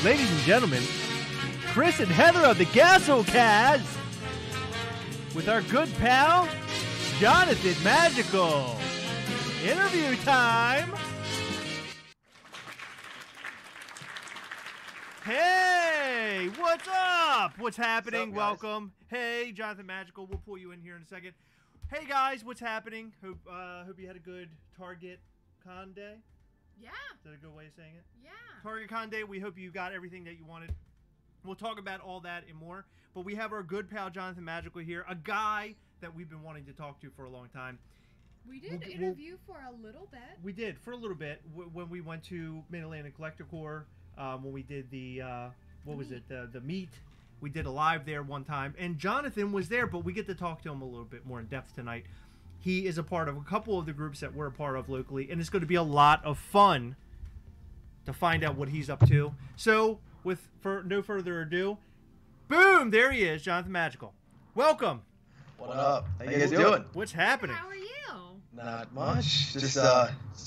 Ladies and gentlemen, Chris and Heather of the Gastlecast with our good pal, Jonathan Magical. Interview time. Hey, what's up? What's happening? What's up, Welcome. Hey, Jonathan Magical. We'll pull you in here in a second. Hey, guys, what's happening? Hope you had a good Target Con Day. Yeah. Is that a good way of saying it? Yeah. Target Con Day, we hope you got everything that you wanted. We'll talk about all that and more. But we have our good pal, Jonathan Magical, here. A guy that we've been wanting to talk to for a long time. We did interview for a little bit. We did, for a little bit. When we went to Mid-Atlantic Collector, when we did the, the meet. We did a live there one time. And Jonathan was there, but we get to talk to him a little bit more in depth tonight. He is a part of a couple of the groups that we're a part of locally, and it's going to be a lot of fun to find out what he's up to. So, for no further ado, boom, there he is, Jonathan Magical. Welcome. What up? How you guys doing? What's happening? How are you? Not much. Just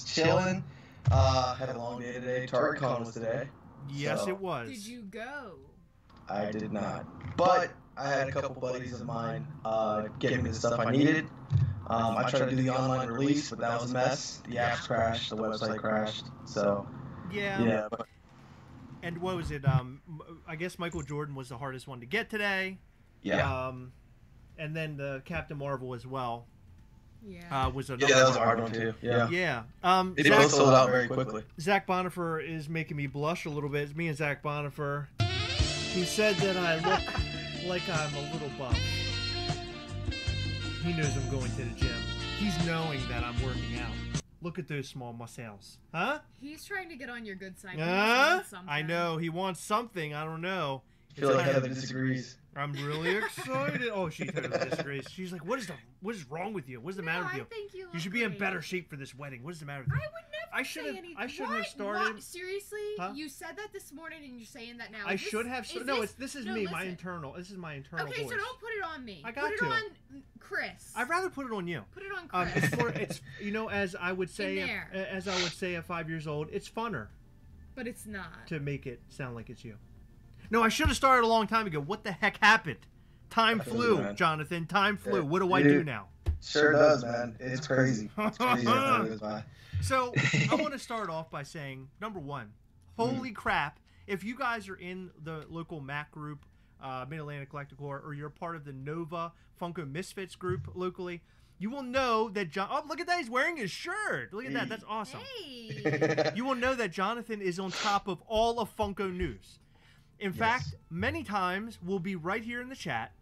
chilling. Had a long day today. Target Con was today. Yes, it was. Did you go? I did not. But I had a couple buddies of mine getting me the stuff I needed. I tried to do the online release, but that was a mess. The apps crashed. The website crashed. So, yeah. And what was it? I guess Michael Jordan was the hardest one to get today. Yeah. And then the Captain Marvel as well. Yeah. Was another that was a hard one too. Yeah. Yeah. They both sold out very quickly. Zach Bonifer is making me blush a little bit. It's me and Zach Bonifer. He said that I look like I'm a little buff. He knows I'm going to the gym. He's knowing that I'm working out. Look at those small muscles. Huh? He's trying to get on your good side. I know. He wants something. I don't know. I feel like Heather disagrees. I'm really excited. Oh, she totally disagrees. She's like, what is wrong with you? What's the matter with you? I think you should be in better shape for this wedding. What is the matter with you? I would never say anything. I should have started. What? Seriously? Huh? You said that this morning and you're saying that now. I should have. No, this is me. Listen. My internal. This is my internal Okay, voice. so don't put it on me. I got put to. it on Chris. I'd rather put it on you. Put it on Chris. It's as I would say, at 5 years old, it's funner. But it's not. To make it sound like it's you. No, I should have started a long time ago. What the heck happened? Time flew, man. Jonathan. Time flew. What do I do now? Sure does, man. It's crazy. It's crazy how time goes by. So, I want to start off by saying, number one, holy crap, if you guys are in the local Mac group, Mid-Atlantic Collector, or you're part of the Nova Funko Misfits group locally, you will know that oh, look at that. He's wearing his shirt. Look at that. That's awesome. Hey. You will know that Jonathan is on top of all of Funko news. In fact, many times we'll be right here in the chat,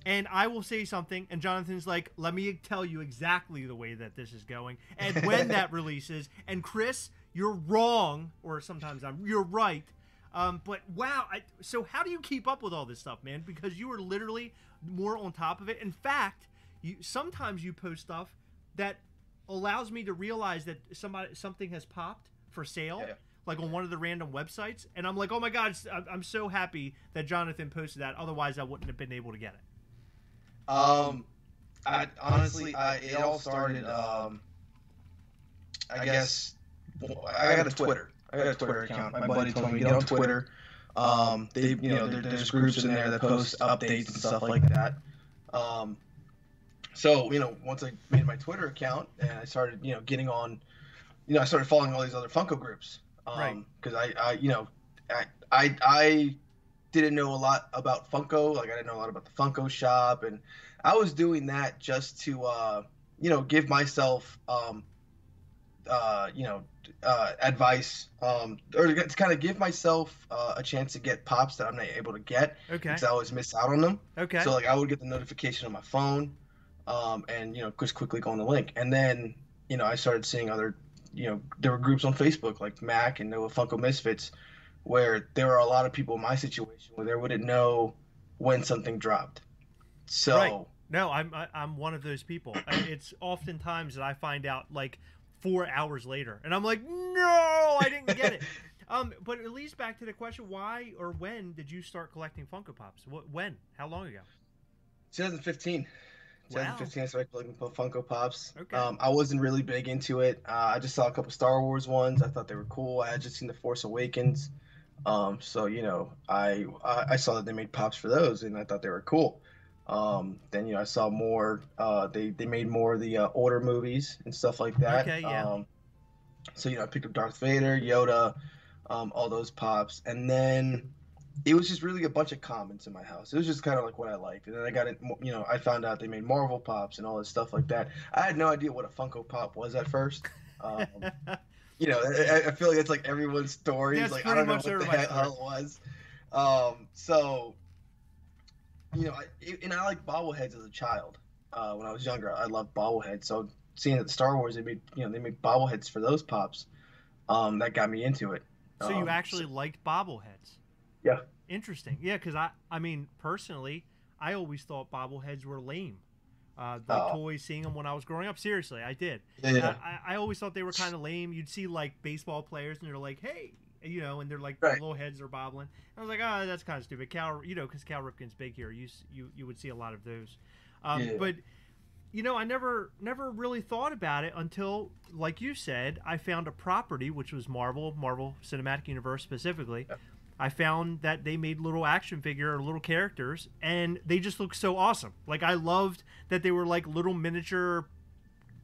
and I will say something, and Jonathan's like, let me tell you exactly the way that this is going, and when that releases. And Chris, you're wrong, or sometimes you're right. But wow, so how do you keep up with all this stuff, man? Because you are literally more on top of it. In fact, sometimes you post stuff that allows me to realize that something has popped for sale. Yeah. Like on one of the random websites, and I'm like, oh my god, I'm so happy that Jonathan posted that. Otherwise, I wouldn't have been able to get it. I honestly, it all started. I guess I got a Twitter. I got a Twitter account. My buddy told me get on Twitter. There's groups in there that post updates and stuff like that. So once I made my Twitter account and I started, getting on, I started following all these other Funko groups. Because I didn't know a lot about Funko. Like I didn't know a lot about the Funko shop, and I was doing that just to give myself advice or to kind of give myself a chance to get pops that I'm not able to get. Okay. Because I always miss out on them. Okay. So I would get the notification on my phone, and just quickly go on the link, and then I started seeing other. There were groups on Facebook like Mac and Nova Funko Misfits where there were a lot of people in my situation where they wouldn't know when something dropped. So right. No, I'm one of those people. It's oftentimes that I find out like 4 hours later, and I'm like, no, I didn't get it. But it leads back to the question: why or when did you start collecting Funko Pops? When? How long ago? 2015. Wow. 2015, I started collecting Funko Pops. Okay. I wasn't really big into it. I just saw a couple Star Wars ones. I thought they were cool. I had just seen The Force Awakens. So I saw that they made pops for those, and I thought they were cool. Then I saw more. They made more of the older movies and stuff like that. Okay, yeah. So I picked up Darth Vader, Yoda, all those pops, and then it was just really a bunch of comments in my house. It was just kind of like what I liked, and then I got it. I found out they made Marvel pops and all this stuff like that. I had no idea what a Funko Pop was at first. Um, I feel like it's like everyone's story. That's Like I pretty don't know much what the everybody's hell it was. So and I like bobbleheads as a child. When I was younger, I loved bobbleheads. So seeing that Star Wars, they made bobbleheads for those pops. That got me into it. So you actually liked bobbleheads? Yeah. Interesting. Yeah, because I mean, personally, I always thought bobbleheads were lame. Like toys, seeing them when I was growing up. Seriously, I did. Yeah. I always thought they were kind of lame. You'd see like baseball players, and they're like, "Hey," and they're like Right. their little heads are bobbling. I was like, "Oh, that's kind of stupid." Because Cal Ripken's big here. You would see a lot of those. But I never really thought about it until, like you said, I found a property which was Marvel Cinematic Universe specifically. Yep. I found that they made little action figure or little characters, and they just look so awesome. Like I loved that they were like little miniature,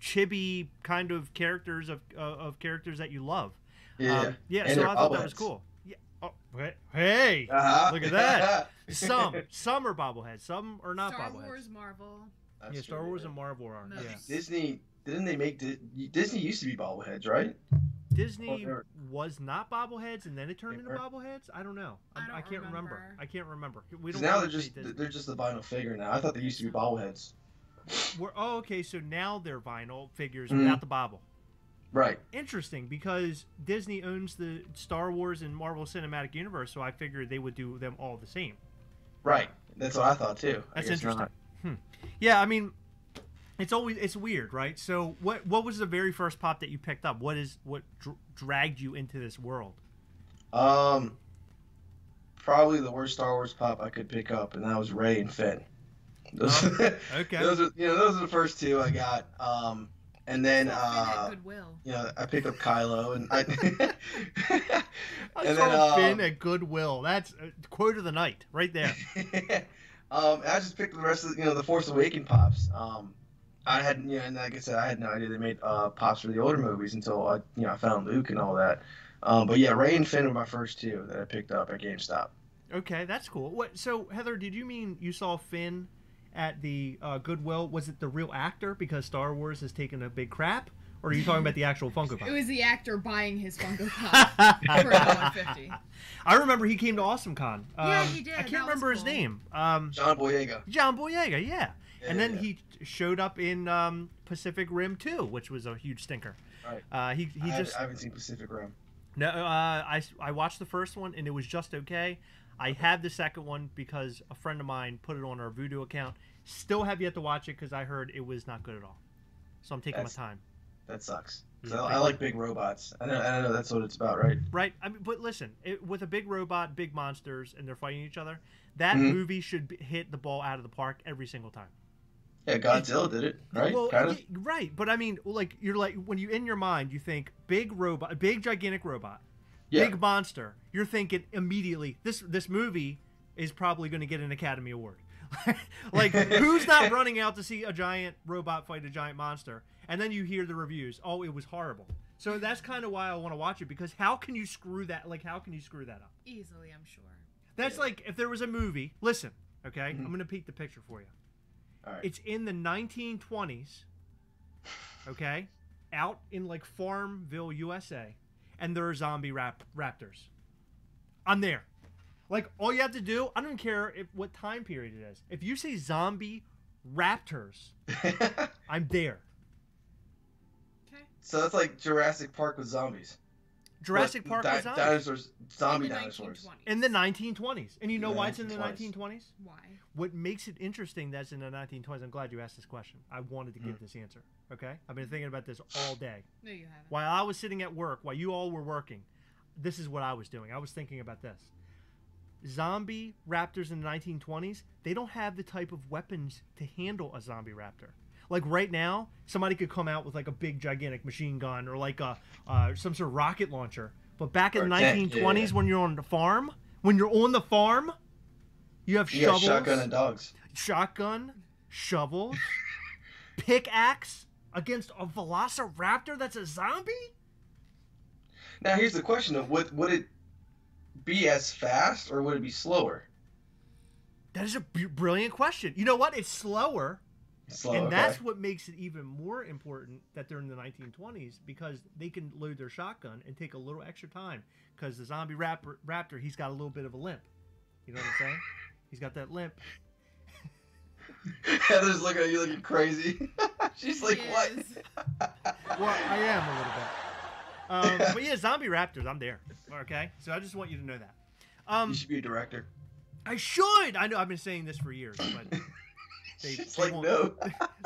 chibi kind of characters of characters that you love. Yeah. Yeah. And So they're I thought that was bobbleheads. cool. Yeah. Oh, hey, Uh-huh. look at that. Some are bobbleheads. Some are not Star bobbleheads. Wars, Marvel. That's Yeah, Star true, Wars yeah. and Marvel are. Movies. Yeah. Disney didn't they make Disney used to be bobbleheads, right? Disney they're- was not bobbleheads, and then it turned They into were. bobbleheads. I don't know. I don't can't remember. remember. I can't remember. We 'Cause don't. now really they're say Disney. they're just a vinyl figure now. I thought they used to be bobbleheads. Okay. So now they're vinyl figures Mhm. without the bobble. Right. Interesting, because Disney owns the Star Wars and Marvel Cinematic Universe, so I figured they would do them all the same. Right. That's what I thought too. I That's guess interesting. not. Yeah, I mean, it's weird, right? So what was the very first pop that you picked up? What dragged you into this world? Probably the worst Star Wars pop I could pick up, and that was Rey and Finn. Those, Okay. those are those are the first two I got. And then At Goodwill. I picked up Kylo, and I I and saw then Finn at Goodwill. That's quote of the night, right there. I just picked the rest of the Force Awakens pops. I had and like I said, I had no idea they made pops for the older movies until I found Luke and all that. But yeah, Rey and Finn were my first two that I picked up at GameStop. Okay, that's cool. What? So Heather, did you mean you saw Finn at the Goodwill? Was it the real actor because Star Wars has taken a big crap, or are you talking about the actual Funko Pop? It was the actor buying his Funko Pop for $1.50. I remember he came to AwesomeCon. Yeah, he did. I can't That was remember his cool. name. John Boyega. John Boyega, yeah. And then Yeah. he showed up in Pacific Rim 2, which was a huge stinker. Right. He I just haven't seen Pacific Rim. no. I watched the first one and it was just okay. I have the second one because a friend of mine put it on our Vudu account. Still have yet to watch it because I heard it was not good at all. So I'm taking my time. That sucks. 'Cause Yeah, I like big robots. I know that's what it's about, right? Right. I mean, but listen, with a big robot, big monsters, and they're fighting each other, that Mhm. movie should hit the ball out of the park every single time. Yeah, Godzilla did it, right? Well, kind of. right. But I mean, like you're like when you in your mind you think big robot, big gigantic robot, Yeah. big monster. You're thinking immediately this movie is probably going to get an Academy Award. Like who's not running out to see a giant robot fight a giant monster? And then you hear the reviews. Oh, it was horrible. So that's kind of why I want to watch it, because how can you screw that? Like how can you screw that up? Easily, I'm sure. That's like if there was a movie. Listen, okay, Mhm. I'm going to paint the picture for you. All right. It's in the 1920s, okay, out in like Farmville, USA, and there are zombie raptors. I'm there. Like all you have to do, I don't care what time period it is. If you say zombie raptors, I'm there. Okay. So that's like Jurassic Park with zombies. Jurassic But Park was zombies Dinosaurs, zombie In the dinosaurs. 1920s. in the 1920s, and you know Yeah, why it's in the 1920s. 1920s? Why? What makes it interesting that's in the 1920s? I'm glad you asked this question. I wanted to give this answer. Okay, I've been thinking about this all day. No, you haven't. While I was sitting at work, while you all were working, this is what I was doing. I was thinking about this. Zombie raptors in the 1920s, they don't have the type of weapons to handle a zombie raptor. Like right now, somebody could come out with like a big gigantic machine gun or like some sort of rocket launcher. But back in the Or tent, 1920s, yeah. when you're on the farm, you have You got shovels, shotgun and dogs. shovels, pickaxe against a velociraptor that's a zombie? Now here's the question though: would it be as fast or would it be slower? That is a brilliant question. You know what? It's slower. Slow, And okay. that's what makes it even more important that they're in the 1920s, because they can load their shotgun and take a little extra time, because the zombie raptor, he's got a little bit of a limp. You know what I'm saying? He's got that limp. Heather's looking at you looking crazy. She's like, what? Well, I am a little bit. But yeah, zombie raptors, I'm there. Okay? So I just want you to know that. You should be a director. I should! I know, I've been saying this for years, but... She's they like, won't, no.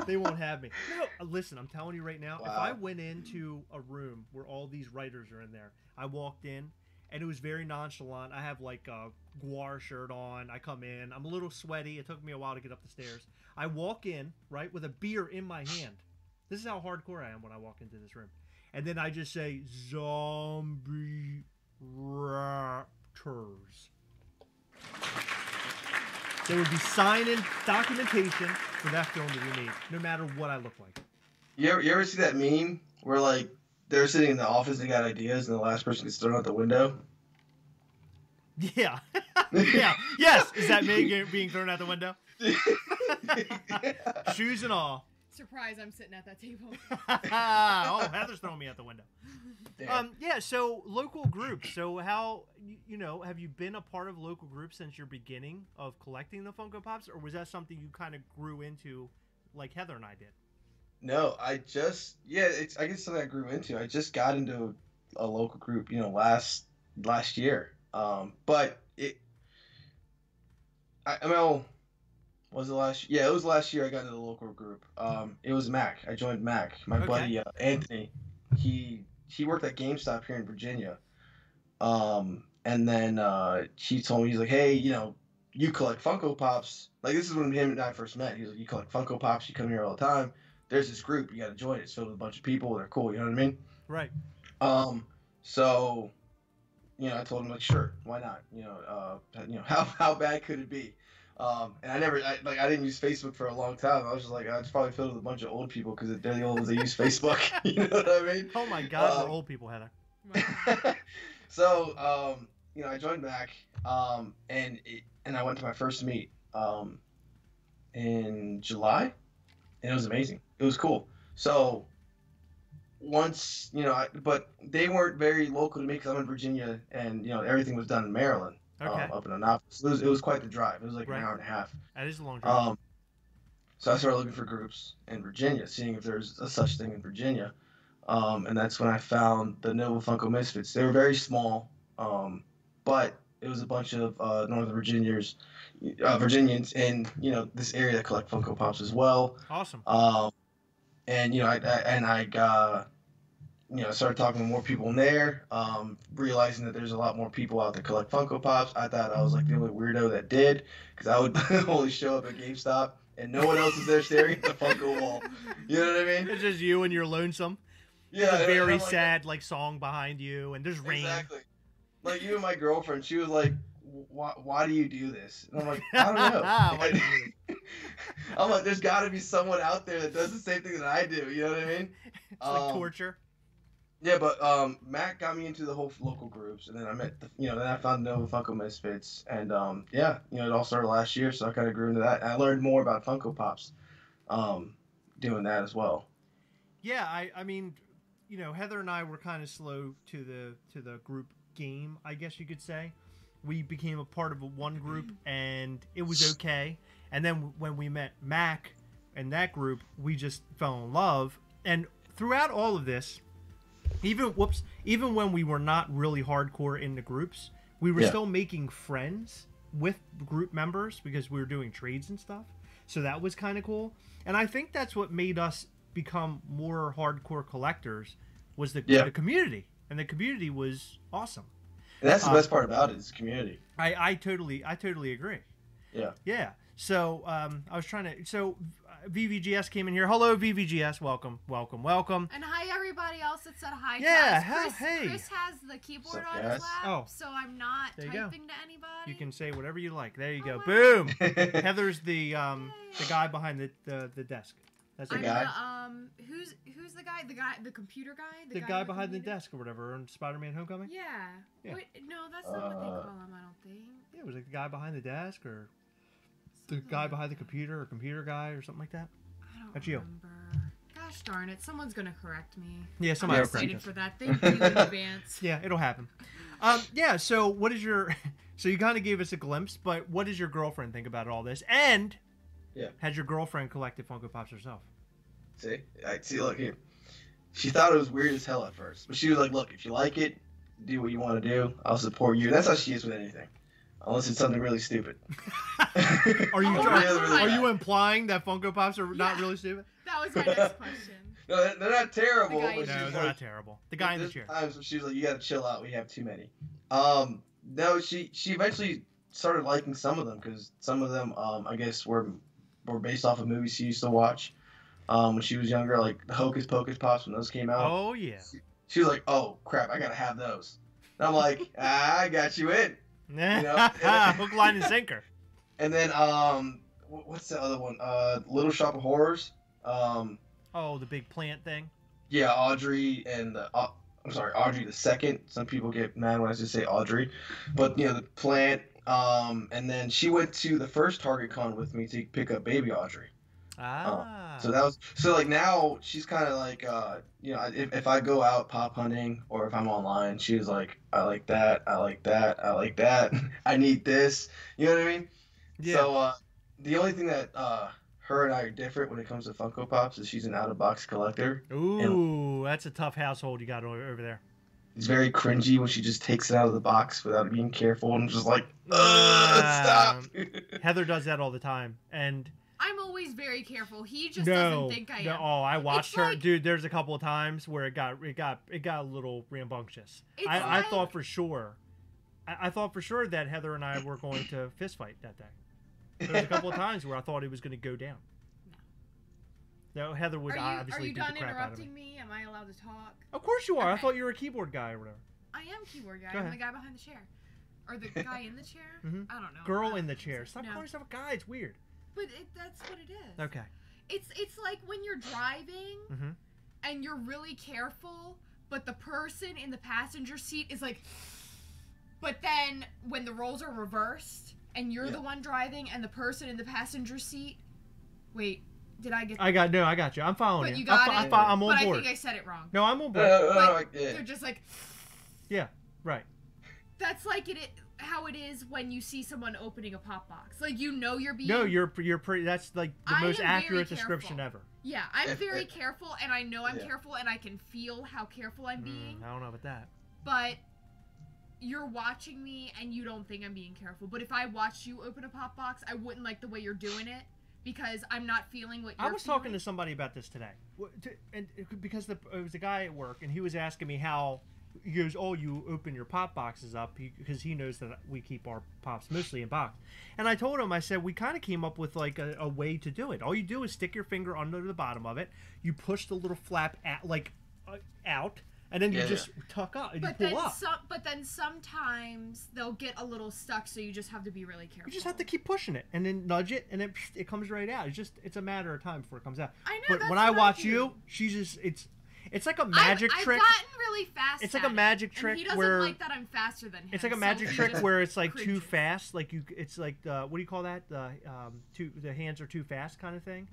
They won't have me. No, listen, I'm telling you right now, Wow. if I went into a room where all these writers are in there, I walked in, and it was very nonchalant. I have like a Guar shirt on. I come in. I'm a little sweaty. It took me a while to get up the stairs. I walk in, right, with a beer in my hand. This is how hardcore I am when I walk into this room. And then I just say, zombie raptors. There would be sign-in documentation for that film to be made, no matter what I look like. You ever see that meme where like they're sitting in the office, they got ideas, and the last person gets thrown out the window? Yeah. Yeah. Yes. Is that me being thrown out the window? Shoes and all. Surprise, I'm sitting at that table. Oh, Heather's throwing me out the window. Damn. Yeah, so local groups. So how, have you been a part of local groups since your beginning of collecting the Funko Pops, or was that something you kind of grew into like Heather and I did? No, I guess something I grew into. I just got into a local group, last year. But was it last? Yeah, it was last year. I got into the local group. It was Mac. I joined Mac. My buddy Anthony. He worked at GameStop here in Virginia. And then he told me, he's like, hey, you collect Funko Pops. Like, this is when him and I first met. He was like, you collect Funko Pops. You come here all the time. There's this group. You got to join it. It's filled with a bunch of people. They're cool. You know what I mean? Right. So, I told him, like, sure, why not? How bad could it be? And I didn't use Facebook for a long time. I was just like, it's probably filled with a bunch of old people because they're the only ones that use Facebook. You know what I mean? Oh my God, we're old people, Heather. So, I joined back, and I went to my first meet in July, and it was amazing. It was cool. So once, but they weren't very local to me because I'm in Virginia, and everything was done in Maryland. Okay. Up in Annapolis. It was quite the drive. It was like an hour and a half. That is a long drive. So I started looking for groups in Virginia, seeing if there's a such thing in Virginia. And that's when I found the Noble Funko Misfits. They were very small, but it was a bunch of Northern Virginians in this area that collect Funko Pops as well. Awesome. I started talking to more people in there, realizing that there's a lot more people out there collect Funko Pops. I thought I was like the only weirdo that did, because I would only show up at GameStop and no one else is there staring at the Funko wall. You know what I mean? It's just you and you're lonesome. Yeah. There's a very sad song behind you, and there's rain. Exactly. Like, even my girlfriend, she was like, why do you do this? And I'm like, I don't know. Why do you do this? I'm like, there's got to be someone out there that does the same thing that I do. You know what I mean? It's like torture. Yeah, but Matt got me into the whole local groups, and then I met, then I found Nova Funko Misfits, and it all started last year, so I kind of grew into that. And I learned more about Funko Pops, doing that as well. Yeah, I mean, Heather and I were kind of slow to the group game, I guess you could say. We became a part of one group, and it was okay. And then when we met Mac and that group, we just fell in love. And throughout all of this, even when we were not really hardcore in the groups, we were still making friends with group members because we were doing trades and stuff. So that was kind of cool. And I think that's what made us become more hardcore collectors, was the community. And the community was awesome. And that's the best part about it, is the community. I totally agree. Yeah. Yeah. So I was trying to. So VVGS came in here. Hello, VVGS. Welcome. And hi, everybody else that said hi. Yeah, to us. hey. Chris has the keyboard What's up, on guys? his lap, Oh. so I'm not There you go. typing to anybody. You can say whatever you like. There you go. wow. Boom. Heather's the guy behind the desk. That's I'm the guy? who's the guy? The computer guy? The guy with behind the computer? desk or whatever on Spider-Man: Homecoming. Yeah. Yeah. Wait, no, that's not what they call him. I don't think. Yeah, it was like the guy behind the desk or the Something guy like behind the that. computer or computer guy or something like that. I don't That's you. remember. Gosh darn it! Someone's gonna correct me. Yeah, I'm somebody will excited correct us. for that. Thank you in advance. Yeah, it'll happen. Yeah. So what is your? So you kind of gave us a glimpse, but what does your girlfriend think about all this? And Yeah. has your girlfriend collected Funko Pops herself? See, look here. She thought it was weird as hell at first, but she was like, "Look, if you like it, do what you want to do. I'll support you." That's how she is with anything, unless it's something really stupid. Are you Oh, trying, really are bad. you implying that Funko Pops are not Yeah. really stupid? That was my next question. No, they're not terrible. The guy but in she's No, like, they're not terrible. The guy in the there's chair. times when she was like, "You gotta chill out. We have too many." No, she eventually started liking some of them because some of them, I guess, were based off of movies she used to watch when she was younger, like the Hocus Pocus Pops when those came out. Oh yeah. She was like, "Oh crap, I gotta have those." And I'm like, "I got you in." know? Hook, line, and sinker. And then what's the other one? Little Shop of Horrors. Oh, the big plant thing. Yeah, Audrey and I'm sorry, Audrey the second. Some people get mad when I just say Audrey, but the plant. And then she went to the first Target Con with me to pick up baby Audrey. So that was like now she's kind of like if I go out pop hunting or if I'm online, she's like, I like that, I like that, I like that. I need this. You know what I mean? Yeah. So the only thing that her and I are different when it comes to Funko Pops is she's an out of box collector. Ooh, that's a tough household you got over there. It's very cringy when she just takes it out of the box without being careful and just like, stop. Heather does that all the time, and I'm always very careful. He just no, doesn't think I am. no. Oh, I watched It's her, like- dude. There's a couple of times where it got a little rambunctious. It's I like- thought for sure, I thought for sure that Heather and I were going to fist fight that day. There was a couple of times where I thought it was going to go down. No, Heather would Are obviously you beat the done crap out of me. interrupting me? Am I allowed to talk? Of course you are. I Okay. thought you were a keyboard guy or whatever. I am keyboard guy. Go I'm ahead. the guy behind the chair. Or the guy in the chair? Mhm. I don't know. Girl in the chair. Stop No. calling yourself a guy. It's weird. But that's what it is. Okay. It's like when you're driving Mhm. and you're really careful, but the person in the passenger seat is like. But then when the roles are reversed and you're the one driving and the person in the passenger seat. Wait, did I get? I got you. I'm following But you. you got I'm it. on But board. I think I said it wrong. No, I'm on board. But yeah. they're just like. Yeah. Right. That's like how it is when you see someone opening a pop box. Like you're being. No, you're pretty. That's like the I most am very accurate description careful. ever. Yeah, I'm If- very if- careful, and I know I'm Yeah. careful, and I can feel how careful I'm being. I don't know about that. But you're watching me, and you don't think I'm being careful. But if I watched you open a pop box, I wouldn't like the way you're doing it because I'm not feeling what you're. I was talking to somebody about this today, because it was a guy at work, and he was asking me how. He goes, "Oh, you open your pop boxes up," because he knows that we keep our pops mostly in box. And I told him, I said, we kind of came up with like a way to do it. All you do is stick your finger under the bottom of it. You push the little flap out, and then you just tuck up and you pull up. But then sometimes they'll get a little stuck, so you just have to be really careful. You just have to keep pushing it, and then nudge it, and it comes right out. It's a matter of time before it comes out. I know. But that's when I what watch do. you, she's just it's like a magic trick. I've gotten really fast. It's like at a magic it, trick and he doesn't where like that I'm faster than him. it's like a so magic he trick just where it's like too cringes. fast. Like it's like what do you call that? The hands are too fast kind of thing.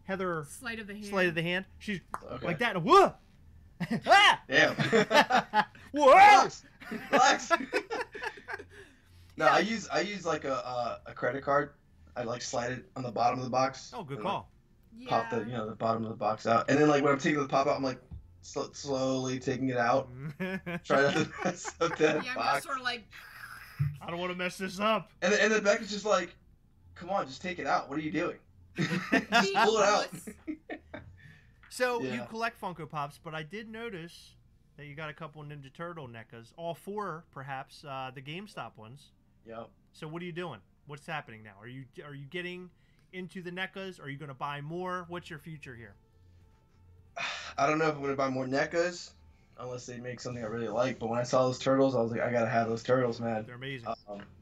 Heather Sleight of the hand. sleight of the hand. She's Okay. like that. Whoa! Ah! Damn. Whoa! Relax. Relax. No, I use like a credit card. I like slide it on the bottom of the box. Oh, good and, like, call. Yeah. pop the bottom of the box out, and then like when I'm taking the pop out, I'm like slowly taking it out, trying not to mess up that Yeah, I'm box. just sort of like. I don't want to mess this up. And the back is just like, come on, just take it out. What are you doing? Just Be pull it out. puss. So you Yeah. collect Funko Pops, but I did notice that you got a couple Ninja Turtle NECAs, all four perhaps, the GameStop ones. Yep. So what are you doing? What's happening now? Are you getting into the NECAs? Are you going to buy more? What's your future here? I don't know if I'm gonna buy more NECAs unless they make something I really like. But when I saw those turtles, I was like, I gotta have those turtles, man. They're amazing.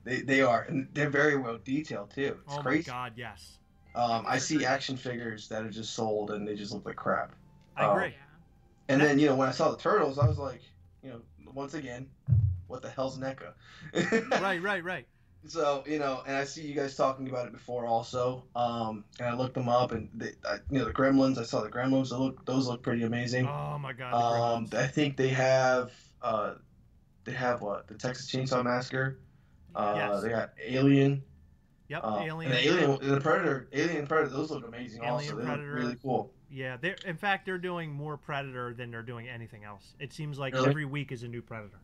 They are, and they're very well detailed too. It's crazy. My God, yes. I see action figures that are just sold and they just look like crap. I agree. And then when I saw the turtles, I was like, once again, what the hell's NECA? Right. So, and I see you guys talking about it before also. And I looked them up, and the Gremlins. I saw the Gremlins. Those look pretty amazing. Oh my God, the Gremlins. I think they have what? The Texas Chainsaw Massacre. Yes. They got Alien. Yep, Alien. And the Predator. Alien and Predator. Those look amazing. Alien, also, Predator. They look really cool. Yeah, in fact, they're doing more Predator than they're doing anything else. It seems like Really? every week is a new Predator.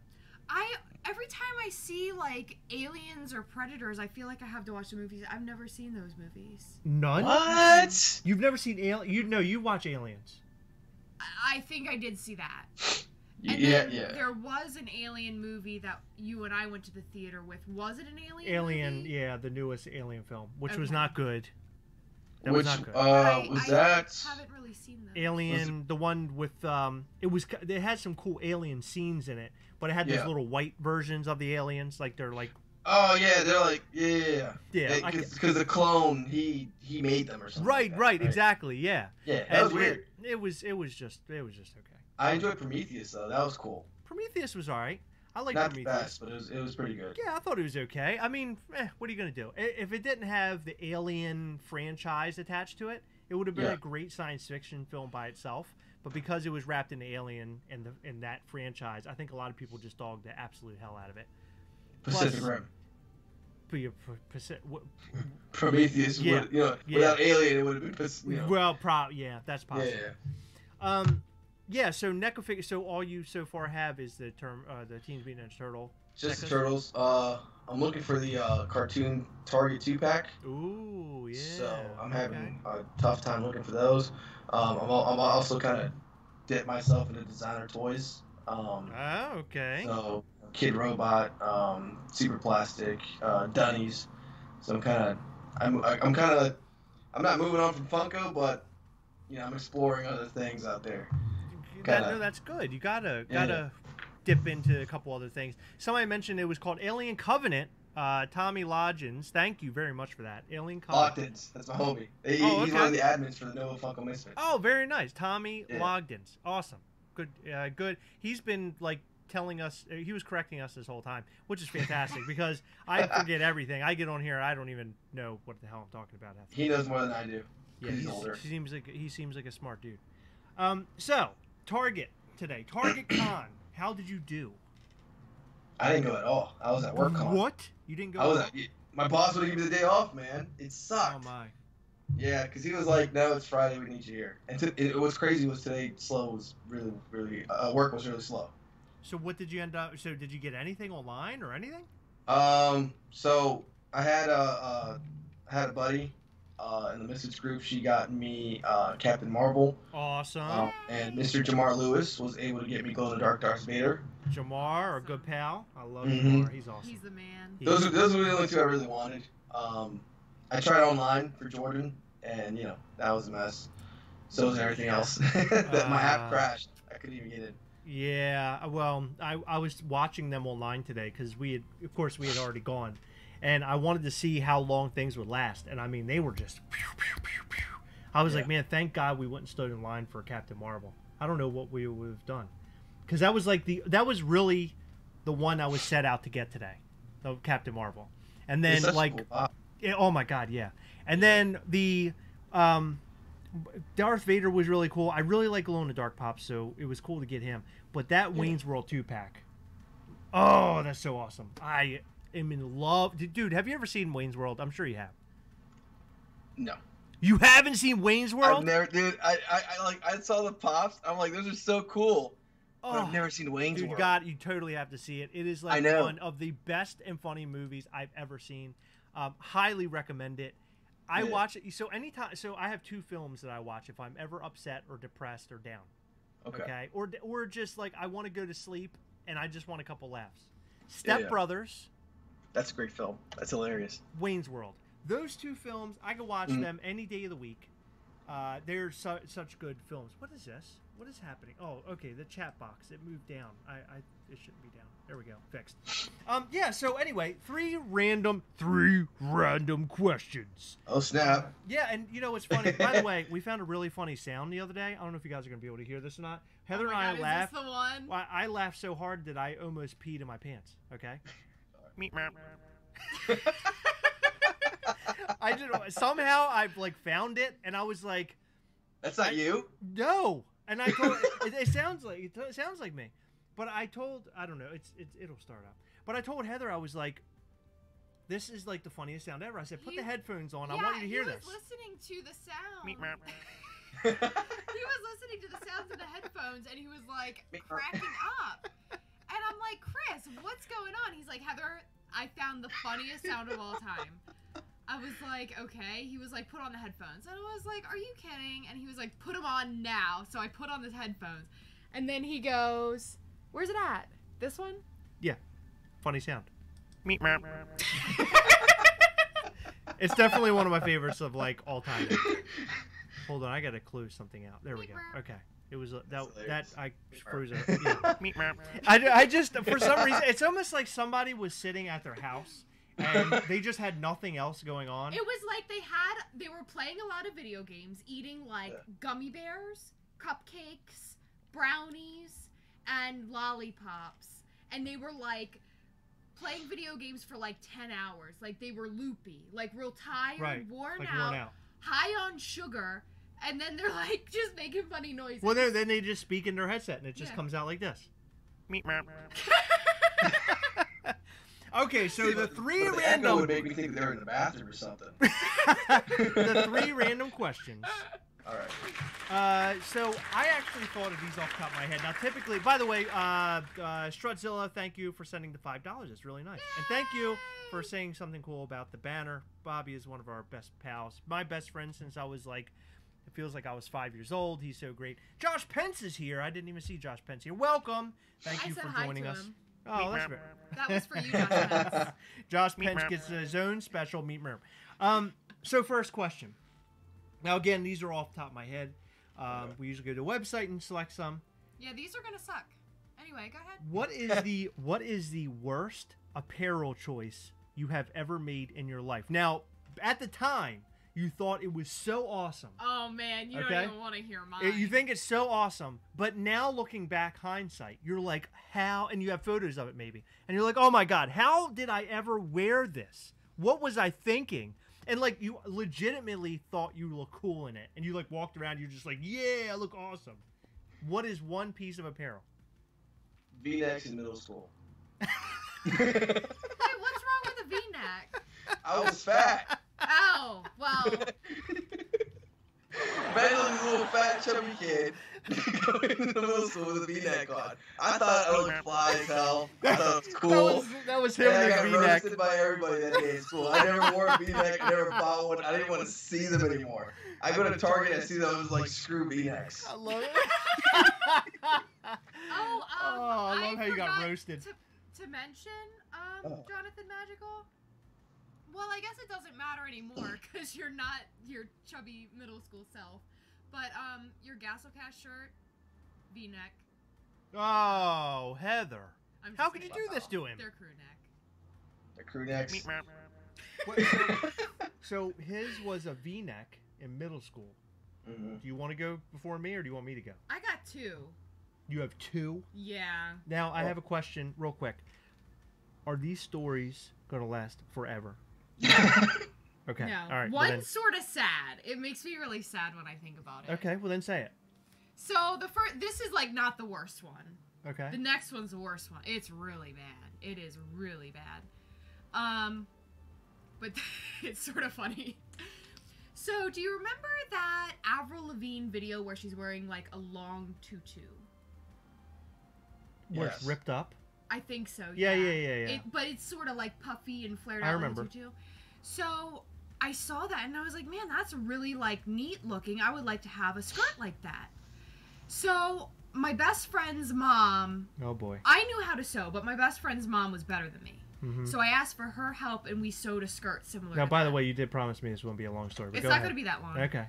Every time I see like Aliens or Predators, I feel like I have to watch the movies. I've never seen those movies. None? What? You've never seen Alien? You watch Aliens. I think I did see that. And Yeah. There was an Alien movie that you and I went to the theater with. Was it an Alien, movie? yeah, the newest Alien film, which was Okay. not good. That Which was not good. was that? I haven't really seen those. Alien, the one with it had some cool alien scenes in it, but it had those little white versions of the aliens, like they're like. Oh yeah, they're like yeah. Because the clone he made them or something. Right, exactly, yeah. Yeah, that was weird. It was just okay. I enjoyed Prometheus though. That was cool. Prometheus was alright. I like Not Prometheus. the best, but it was pretty good. Yeah, I thought it was okay. I mean, what are you gonna do? If it didn't have the Alien franchise attached to it, it would have been a great science fiction film by itself. But because it was wrapped in Alien and in that franchise, I think a lot of people just dogged the absolute hell out of it. Pacific Rim. Prometheus would, without Alien, it would have been. Well, that's possible. Yeah. Yeah. So NECA figure. So all you so far have is the Teenage Mutant Ninja Turtle. Just the NECAs? turtles. I'm looking for the cartoon Target 2-pack. Ooh, yeah. So I'm having a tough time looking for those. I'm also kind of dipped myself into designer toys. Okay. So Kid Robot, Super Plastic, Dunnies. So I'm not moving on from Funko, but I'm exploring other things out there. No, that's good. You gotta dip into a couple other things. Somebody mentioned it was called Alien Covenant. Tommy Lodgins, thank you very much for that. Alien Covenant. Logdins, that's my homie. He's one of the admins for the Nova Funko Misfits. Oh, very nice. Tommy Logdins. Awesome. Good. Good. He's been telling us, he was correcting us this whole time, which is fantastic because I forget everything. I get on here, I don't even know what the hell I'm talking about. He knows more than I do. Yeah, he's older. He seems like a smart dude. So Target today, Target Con. How did you do? I didn't go at all. I was at work con. What? You didn't go? My boss wouldn't give me the day off, man. It sucked. Oh my. Yeah, because he was like, "No, it's Friday. We need you here." And what's crazy was today. Work was really slow. So what did you end up? So did you get anything online or anything? So I had a buddy in the Misfits group. She got me Captain Marvel. Awesome. And Mr. Jamar Lewis was able to get me Glow in the Dark Darth Vader. Jamar, a good pal. I love Jamar. He's awesome. He's the man. Those were the only two I really wanted. I tried online for Jordan, and that was a mess. So was everything else. My app crashed. I couldn't even get in. Yeah, well, I was watching them online today because we had already gone, and I wanted to see how long things would last. And I mean, they were just. Pew, pew, pew, pew. I was like, man, thank God we went and stood in line for Captain Marvel. I don't know what we would have done, because that was really the one I was set out to get today, the Captain Marvel, and then oh my God, yeah, and then the Darth Vader was really cool. I really like Glow in the Dark Pops, so it was cool to get him. But that Wayne's World 2-pack, oh, that's so awesome. I am in love. Dude, have you ever seen Wayne's World? I'm sure you have. No. You haven't seen Wayne's World? I've never, dude. I saw the pops. I'm like, those are so cool. Oh, but I've never seen Wayne's World. God, you totally have to see it. It is like one of the best and funny movies I've ever seen. Highly recommend it. I watch it. So I have two films that I watch if I'm ever upset or depressed or down. Okay. Or just like I want to go to sleep and I just want a couple laughs. Step Brothers That's a great film. That's hilarious. Wayne's World. Those two films, I could watch them any day of the week. They're such good films. What is this? What is happening? Oh, okay, the chat box. It moved down. It shouldn't be down. There we go. Fixed. Yeah, so anyway, three random questions. Oh, snap. Yeah, and you know what's funny? By the way, we found a really funny sound the other day. I don't know if you guys are going to be able to hear this or not. Heather and I laughed. Is this the one? I laughed so hard that I almost peed in my pants, okay? I just somehow I've like found it, and I was like, "That's not you." No, and I told it sounds like me, but I don't know. It'll start up. But I told Heather, I was like, "This is like the funniest sound ever." I said, "Put the headphones on. I want you to hear this." He was listening to the sound. He was listening to the sounds of the headphones, and he was like cracking up. And I'm like, Chris, what's going on? He's like, Heather, I found the funniest sound of all time. I was like, okay. He was like, put on the headphones. And I was like, are you kidding? And he was like, put them on now. So I put on the headphones. And then he goes, where's it at? This one? Yeah. Funny sound. It's definitely one of my favorites of like all time. Hold on, I gotta clue something out. There we go. Okay. It was that I froze it. Yeah. I just for some reason it's almost like somebody was sitting at their house and they just had nothing else going on. It was like they were playing a lot of video games, eating like gummy bears, cupcakes, brownies, and lollipops, and they were like playing video games for like 10 hours. Like they were loopy, like real tired, worn out, high on sugar. And then they're like just making funny noises. Well, then they just speak in their headset, and it just comes out like this. Okay, so the three random would make me think they're in the bathroom or something. The three random questions. All right. So I actually thought of these off the top of my head. Now, typically, by the way, Strutzilla, thank you for sending the $5. It's really nice. And thank you for saying something cool about the banner. Bobby is one of our best pals. My best friend since I was like, it feels like I was 5 years old. He's so great. Josh Pence is here. I didn't even see Josh Pence here. Welcome. Thank you for joining us. Oh, that's fair. That was for you, Josh Pence. Josh Pence gets his own special meat merm. So first question. Now, again, these are off the top of my head. We usually go to the website and select some. Yeah, these are going to suck. Anyway, go ahead. What is the worst apparel choice you have ever made in your life? Now, at the time, you thought it was so awesome. Oh, man, you don't even want to hear mine. You think it's so awesome, but now looking back, hindsight, you're like, how? And you have photos of it maybe. And you're like, oh, my God, how did I ever wear this? What was I thinking? And, like, you legitimately thought you looked cool in it. And you, like, walked around, you're just like, yeah, I look awesome. What is one piece of apparel? V-necks in middle school. Hey, what's wrong with a V-neck? I was fat. Oh, well. Imagine a little fat, chubby kid going into middle school with a V-neck on. I thought I looked fly as hell. I thought it was cool. That was him and with I his got V-neck. roasted by everybody that day at school. I never wore a V-neck. I never bought one. I didn't want to see them anymore. I go to Target and see them. I was like, screw V-necks. I love it. I love how you got roasted. To mention, Jonathan Magical. Well, I guess it doesn't matter anymore because you're not your chubby middle school self. But your Gastlecast shirt, V-neck. Oh, Heather. How could you do this to him? They're crew neck. The crew necks. So his was a V-neck in middle school. Mm-hmm. Do you want to go before me or do you want me to go? I got two. You have two? Yeah. Now, I have a question real quick. Are these stories going to last forever? Okay. No. All right. One's sort of sad. It makes me really sad when I think about it. Okay. Well, then say it. So this is like not the worst one. Okay. The next one's the worst one. It's really bad. It is really bad. But it's sort of funny. So, do you remember that Avril Lavigne video where she's wearing like a long tutu? Where it's ripped up? I think so. Yeah. But it's sort of like puffy and flared out. I remember. Like a tutu. So I saw that and I was like, man, that's really like neat looking. I would like to have a skirt like that. So my best friend's mom. Oh boy. I knew how to sew, but my best friend's mom was better than me. Mm-hmm. So I asked for her help, and we sewed a skirt similar. Now, to by that. the way, you did promise me this wouldn't be a long story. But It's go not ahead. going to be that long. Okay.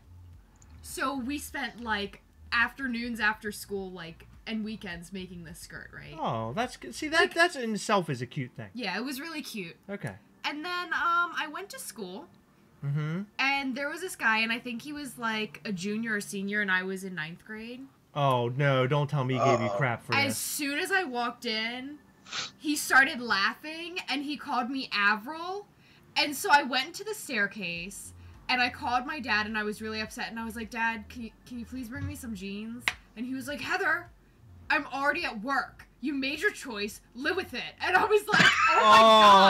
So we spent like afternoons after school, like, and weekends making this skirt, right? Oh, that's good. See, that's in itself is a cute thing. Yeah, it was really cute. Okay. And then I went to school. Mm-hmm. And there was this guy, and I think he was like a junior or senior, and I was in 9th grade. Oh no! Don't tell me he gave you crap for As this. soon as I walked in, he started laughing, and he called me Avril. And so I went to the staircase, and I called my dad, and I was really upset, and I was like, Dad, can you please bring me some jeans? And he was like, Heather, I'm already at work. You made your choice. Live with it. And I was like, oh my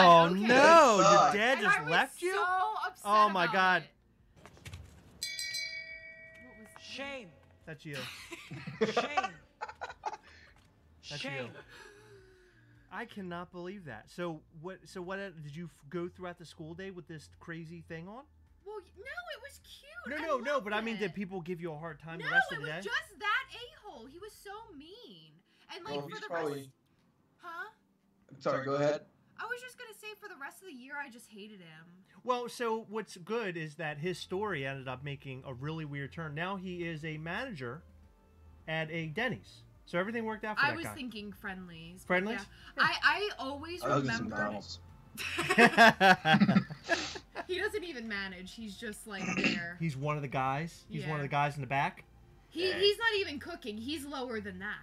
God. Okay. No! Your dad And just I was left you? so upset Oh my about God! it. What was Shame. That's you. Shame. That's Shame. you. I cannot believe that. So what? So what? Did you go throughout the school day with this crazy thing on? Well, no, it was cute. No. But I mean, it. did people give you a hard time No, the rest it of the was day? just that a-hole. He was so mean. And like Well, for he's the probably. rest, huh? Sorry, go ahead. I was just gonna say for the rest of the year, I just hated him. Well, so what's good is that his story ended up making a really weird turn. Now he is a manager at a Denny's. So everything worked out for I that was guy. thinking Friendlies. but Friendlies? Yeah. I always I was just remember. McDonald's. He doesn't even manage. He's just like there. He's one of the guys. He's one of Yeah. the guys in the back. He's not even cooking. He's lower than that.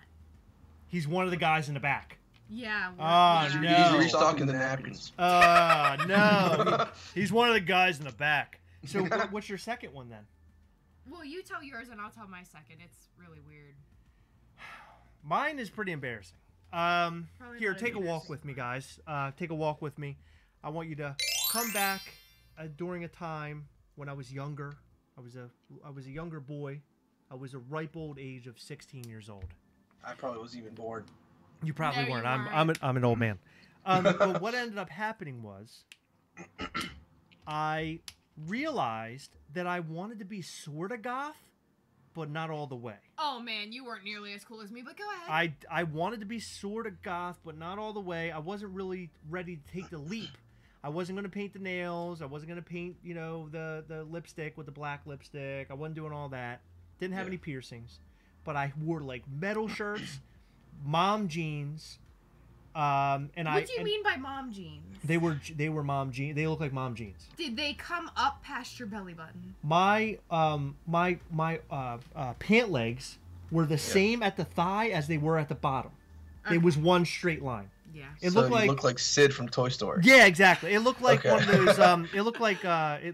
He's one of the guys in the back. Yeah. Oh, He's, no. he's restocking the napkins. No. He's one of the guys in the back. So what's your second one then? Well, you tell yours and I'll tell my second. It's really weird. Mine is pretty embarrassing. Probably Here, not take a walk embarrassing. with me, guys. Take a walk with me. I want you to come back during a time when I was younger. I was a younger boy. I was a ripe old age of 16 years old. I probably was even born. You probably No, you weren't. weren't. I'm an old man. But what ended up happening was, I realized that I wanted to be sort of goth, but not all the way. Oh man, you weren't nearly as cool as me, but go ahead. I wanted to be sort of goth, but not all the way. I wasn't really ready to take the leap. I wasn't going to paint the nails. I wasn't going to paint, the lipstick with the black lipstick. I wasn't doing all that. Didn't have any piercings. But I wore, like, metal shirts, mom jeans, and what do you mean by mom jeans? They were mom jeans. They look like mom jeans. Did they come up past your belly button? My pant legs were the same at the thigh as they were at the bottom. Okay. It was one straight line. Yeah. It So looked you like look like Sid from Toy Story. Yeah, exactly. It looked like Okay. one of those. It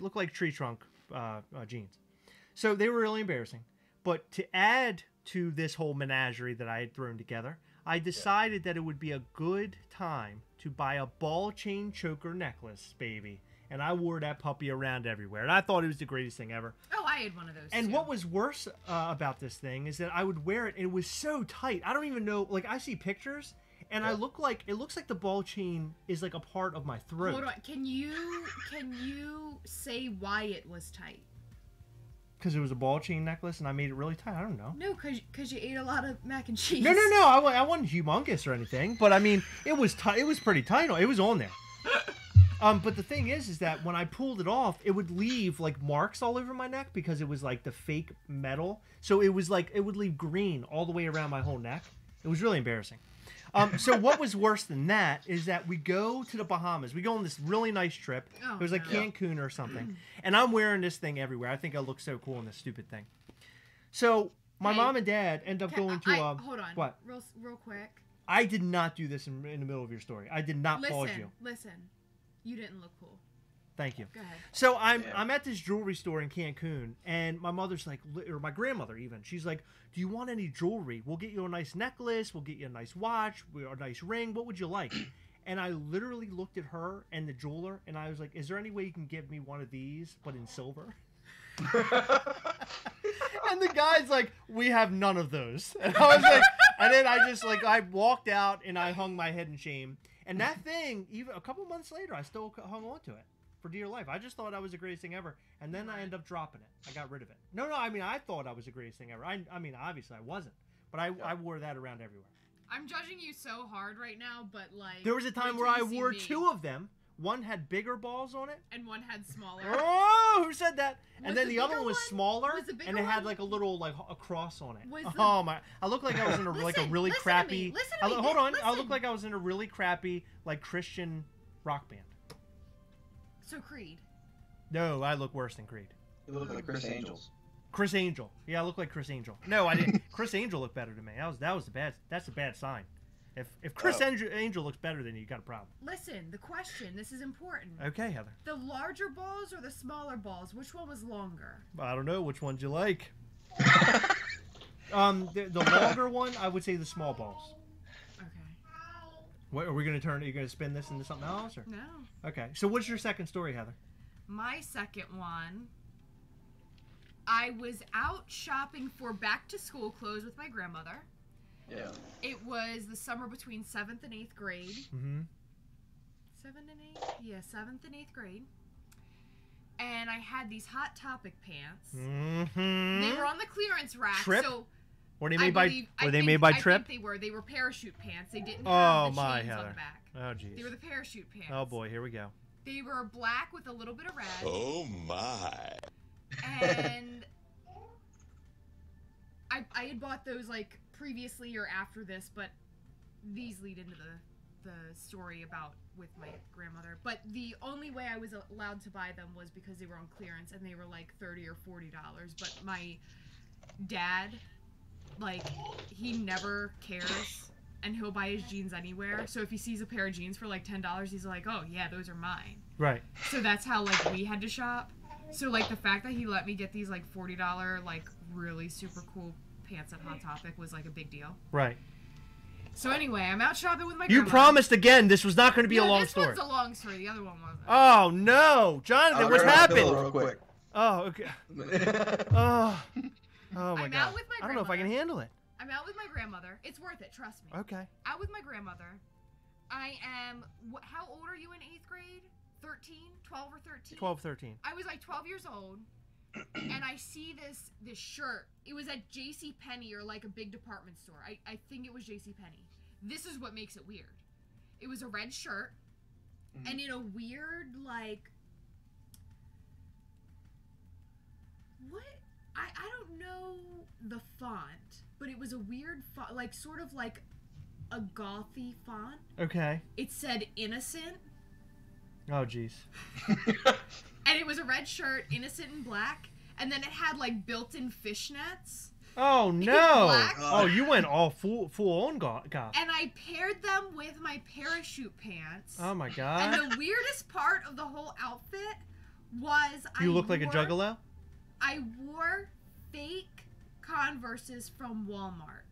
looked like tree trunk jeans. So they were really embarrassing. But to add to this whole menagerie that I had thrown together, I decided that it would be a good time to buy a ball chain choker necklace, baby. And I wore that puppy around everywhere. And I thought it was the greatest thing ever. Oh, I had one of those. And too. what was worse about this thing is that I would wear it, and it was so tight. I don't even know. Like, I see pictures, and it looks like the ball chain is like a part of my throat. Hold on. Can you say why it was tight? Because it was a ball chain necklace, and I made it really tight. I don't know. No, because you ate a lot of mac and cheese. No. I wasn't humongous or anything, but I mean, it was tight. It was pretty tight. It was on there. But the thing is that when I pulled it off, it would leave like marks all over my neck because it was like the fake metal. So it was like it would leave green all the way around my whole neck. It was really embarrassing. So what was worse than that is that we go to the Bahamas. We go on this really nice trip. Oh, It was like no. Cancun or something. And I'm wearing this thing everywhere. I think I look so cool in this stupid thing. So my Hey, mom and dad end up going to hold on. what? Real quick. I did not do this in the middle of your story. I did not pause you. Listen. You didn't look cool. Thank you. Go ahead. So I'm at this jewelry store in Cancun, and my mother's like, or my grandmother even, she's like, "Do you want any jewelry? We'll get you a nice necklace. We'll get you a nice watch, a nice ring. What would you like?" And I literally looked at her and the jeweler, and I was like, "Is there any way you can give me one of these, but in silver?" And the guy's like, "We have none of those." And I was like, and then I walked out and I hung my head in shame. And that thing, even a couple months later, I still hung on to it for dear life. I just thought I was the greatest thing ever, and then I ended up dropping it. I got rid of it. No, I mean, I thought I was the greatest thing ever. I mean, obviously I wasn't, But I wore that around everywhere. I'm judging you so hard right now, but like... There was a time where I wore 2 of them. One had bigger balls on it. And one had smaller. Oh, who said that? And then the the other bigger one was one- smaller, was the bigger and it had one- like a little like a cross on it. Was the- Oh my! I looked like I was in a like a Listen, really listen to crappy. me, listen to me, Hold on, I listen. looked like I was in a really crappy like Christian rock band. So Creed. No, I look worse than Creed. You look like Chris Angels. Chris Angel. Yeah, I look like Chris Angel. No, I didn't. Chris Angel looked better to me. That was the bad. That's a bad sign. If Chris Angel looks better than you got a problem. Listen, the question. This is important. Okay, Heather. The larger balls or the smaller balls? Which one was longer? I don't know which ones you like. The longer one, I would say the small balls. Okay. What are we gonna turn? Are you gonna spin this into something else or? No. Okay. So what's your second story, Heather? My second one. I was out shopping for back to school clothes with my grandmother. Yeah. It was the summer between 7th and 8th grade. Mm-hmm. 7th and 8th? Yeah, 7th and 8th grade. And I had these Hot Topic pants. Mm-hmm. They were on the clearance rack. Trip? So Were they I made by? believe- Were I they think- made by I Trip? think they were. They were parachute pants. They didn't Oh have the my, chains on Heather. the back. Oh jeez. They were the parachute pants. Oh boy, here we go. They were black with a little bit of red. Oh my. And I had bought those like previously or after this, but these lead into the story about with my grandmother. But the only way I was allowed to buy them was because they were on clearance and they were like $30 or $40. But my dad, like, he never cares and he'll buy his jeans anywhere. So if he sees a pair of jeans for like $10, he's like, oh yeah, those are mine. Right. So that's how like we had to shop. So like the fact that he let me get these like $40 like really super cool pants at Hot Topic was like a big deal. Right. So anyway, I'm out shopping with my You grandma. promised again this was not going to be a No, long this story. one's a long story. The other one wasn't. Oh no, Jonathan, what's happened? Real quick. Oh, okay. Oh, oh my I'm God. out with my I don't know if I can grandmother. handle it. I'm out with my grandmother. It's worth it, trust me. Okay. Out with my grandmother. I am. How old are you in 8th grade? 13, 12 or 13? 12, 13. I was like 12 years old, and I see this shirt. It was at J.C. Penney or like a big department store. I think it was J.C. Penney. This is what makes it weird. It was a red shirt, and in a weird like, what? I don't know the font, but it was a weird font, like sort of like a gothy font. Okay. It said innocent. Oh jeez. And it was a red shirt, innocent and black, and then it had like built-in fishnets. Oh no. black. Oh, you went all full on goth. And I paired them with my parachute pants. Oh my God. And the weirdest part of the whole outfit was You look like a juggalo? I wore fake Converses from Walmart.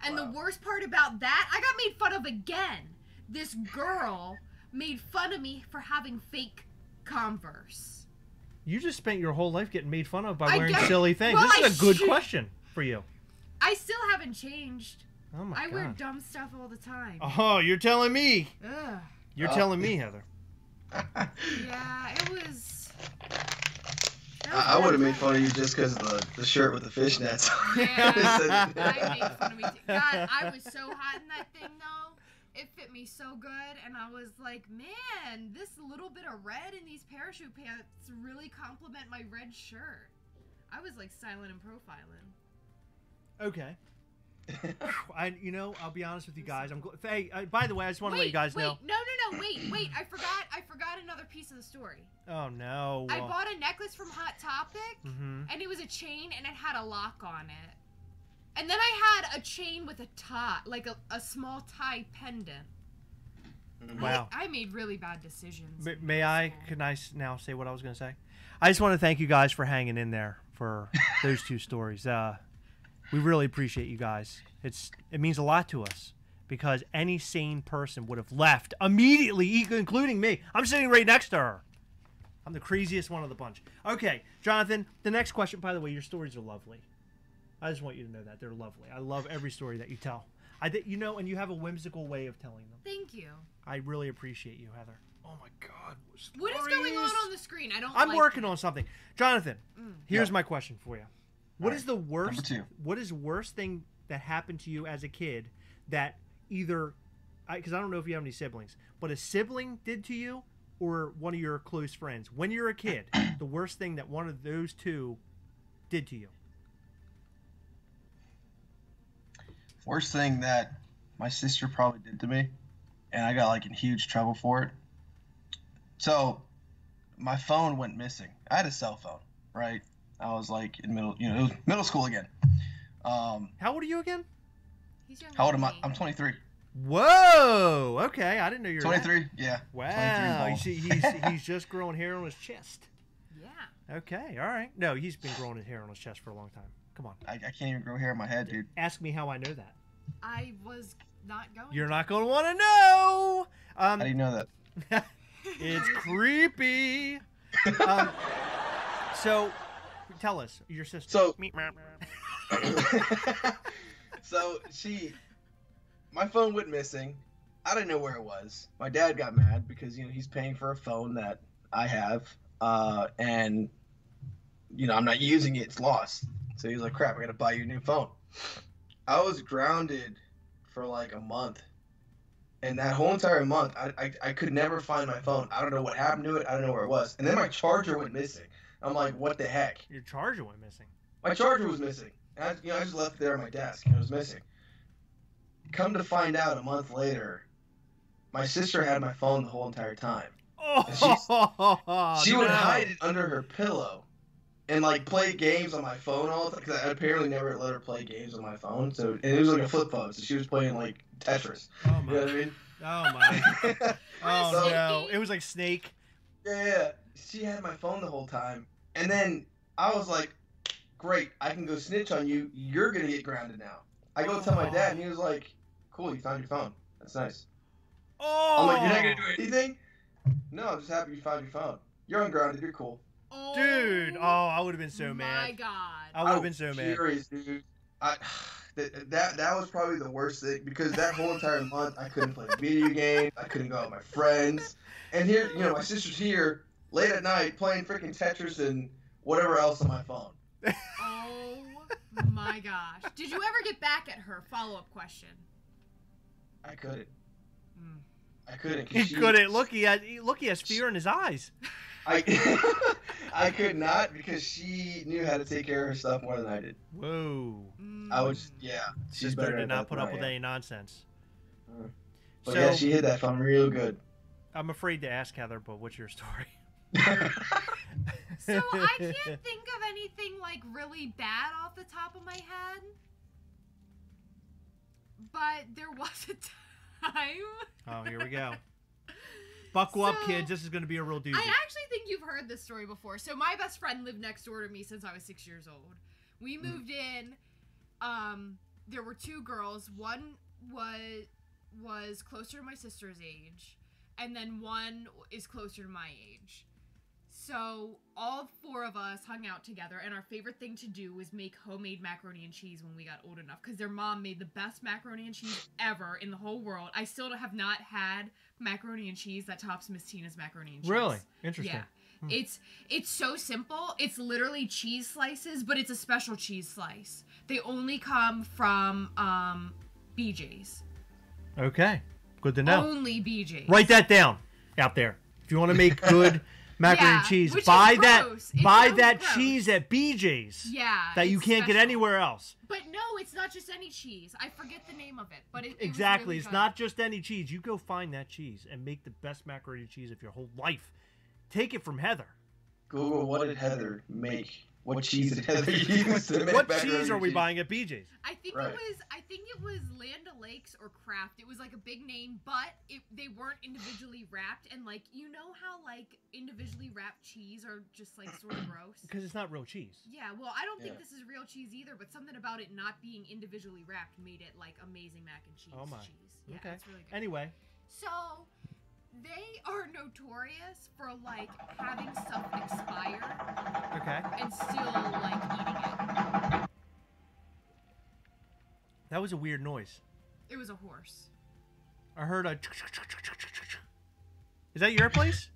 And Wow. the worst part about that, I got made fun of again. This girl made fun of me for having fake Converse. You just spent your whole life getting made fun of by I wearing guess- silly things. well, This is a good should- question for you. I still haven't changed. Oh my I God. wear dumb stuff all the time. Oh, you're telling me. Ugh. You're telling me, Heather. Yeah, it was. I would have made fun of you just because of the shirt with the fishnets. Yeah, I made fun of me too. God, I was so hot in that thing though. It fit me so good, and I was like, man, this little bit of red in these parachute pants really complement my red shirt. I was like styling and profiling. Okay. I'll be honest with you guys. Hey, by the way, I just want to let you guys know. No, wait. I forgot another piece of the story. Oh no. I bought a necklace from Hot Topic, Mm-hmm. and it was a chain, and it had a lock on it. And then I had a chain with a tie, like a small tie pendant. Wow. I made really bad decisions. May I? Can I now say what I was going to say? I just want to thank you guys for hanging in there for those two stories. We really appreciate you guys. It means a lot to us because any sane person would have left immediately, including me. I'm sitting right next to her. I'm the craziest one of the bunch. Okay, Jonathan, the next question, by the way, your stories are lovely. I just want you to know that. They're lovely. I love every story that you tell. And you have a whimsical way of telling them. Thank you. I really appreciate you, Heather. Oh my God. What is going on the screen? I'm working on something. Jonathan, here's my question for you. What is the worst? Number 2. What is worst thing that happened to you as a kid that either, because I don't know if you have any siblings, but a sibling did to you or one of your close friends? When you're a kid, the worst thing that one of those two did to you? Worst thing that my sister probably did to me, and I got like in huge trouble for it. So my phone went missing. I had a cell phone, right? I was like in it was middle school again. How old are you again? He's younger How old than am I? me. I'm 23. Whoa. Okay, I didn't know you were 23? Yeah. Wow. 23 You see, he's just growing hair on his chest. Yeah. Okay, all right. No, he's been growing his hair on his chest for a long time. Come on. I can't even grow hair on my head, dude. Ask me how I know that. I was not going. You're not going to want to know. How do you know that? It's creepy. So, tell us, your sister. So- Meep. So my phone went missing. I didn't know where it was. My dad got mad because he's paying for a phone that I have, and I'm not using it. It's lost. So he's like, "Crap, I gotta buy you a new phone." I was grounded for like a month, and that whole entire month, I could never find my phone. I don't know what happened to it. I don't know where it was. And then my charger went missing. I'm like, "What the heck?" Your charger went missing. My charger was missing. And I just left it there on my desk, and it was missing. Come to find out, a month later, my sister had my phone the whole entire time. Oh, She would hide it under her pillow, and like play games on my phone all the time. Because I apparently never let her play games on my phone. And it was like a flip phone, so she was playing like Tetris. Oh You know what I mean? my. Oh So- no! It was like Snake. Yeah. She had my phone the whole time, and then I was like, "Great, I can go snitch on you. You're gonna get grounded now." I go tell my dad, and he was like, "Cool, you found your phone. That's nice." Oh. I'm like, "You're not gonna do anything?" "No, I'm just happy you found your phone. You're ungrounded. You're cool." Oh, Dude, I would have been so my mad. God. I would have been so mad. Furious, dude. That was probably the worst thing because that whole entire month I couldn't play video games. I couldn't go out with my friends. And here, my sister's here late at night playing freaking Tetris and whatever else on my phone. Oh my gosh. Did you ever get back at her? Follow-up question. I couldn't. Mm. I couldn't. He couldn't. Look, he has fear in his eyes. I could not because she knew how to take care of her stuff more than I did. Whoa. I was, yeah. She's Sister better did at not that put than up I with am. any nonsense. But So, yeah, she hit that phone real good. I'm afraid to ask Heather, but what's your story? So I can't think of anything like really bad off the top of my head. But there was a time. Oh, here we go. Buckle up, So, kids. This is going to be a real doozy. I actually think you've heard this story before. So my best friend lived next door to me since I was 6 years old. We moved in. There were two girls. One was closer to my sister's age, and then one is closer to my age. So all four of us hung out together, and our favorite thing to do was make homemade macaroni and cheese when we got old enough, because their mom made the best macaroni and cheese ever in the whole world. I still have not had macaroni and cheese that tops Miss Tina's macaroni and cheese. Really? Interesting. Yeah. It's so simple. It's literally cheese slices, but it's a special cheese slice. They only come from BJ's. Okay. Good to know. Only BJ's. Write that down out there. If you want to make good macaroni and Yeah, cheese, which is buy gross. It's buy so that gross. cheese at BJ's. Yeah. That you it's can't get special. anywhere else. But no, it's not just any cheese. I forget the name of it, but it was Exactly. really It's good. not just any cheese. You go find that cheese and make the best macaroni and cheese of your whole life. Take it from Heather. Google, what did Heather make? What cheese did Heather use to make What macaroni cheese are and we cheese? buying at BJ's? I think Right. it was Land O'Lakes or Kraft. It was like a big name, but they weren't individually wrapped. And like, you know how like individually wrapped cheese are just like sort of gross. Because it's not real cheese. Yeah, well, I don't think Yeah. this is real cheese either, but something about it not being individually wrapped made it like amazing mac and cheese. Oh my. Cheese. Yeah, Okay. it's really good. Anyway. So, they are notorious for like having stuff expire Okay. and still like eating it. That was a weird noise. It was a horse. I heard a. Is that your place?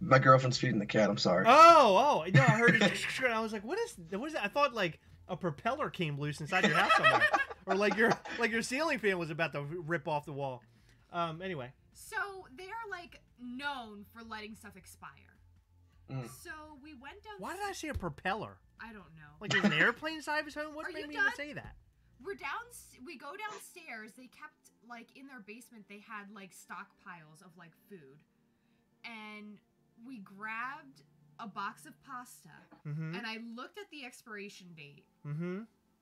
My girlfriend's feeding the cat. I'm sorry. Oh, no, I heard it. And I was like, what is that? I thought like a propeller came loose inside your house somewhere, or like your ceiling fan was about to rip off the wall. Anyway. So they're like known for letting stuff expire. So we went down. Why did I say a propeller? I don't know. Like there's an airplane inside of his home? What made me even say that? We go downstairs. They kept, like, in their basement, they had, like, stockpiles of, like, food. And we grabbed a box of pasta. And I looked at the expiration date.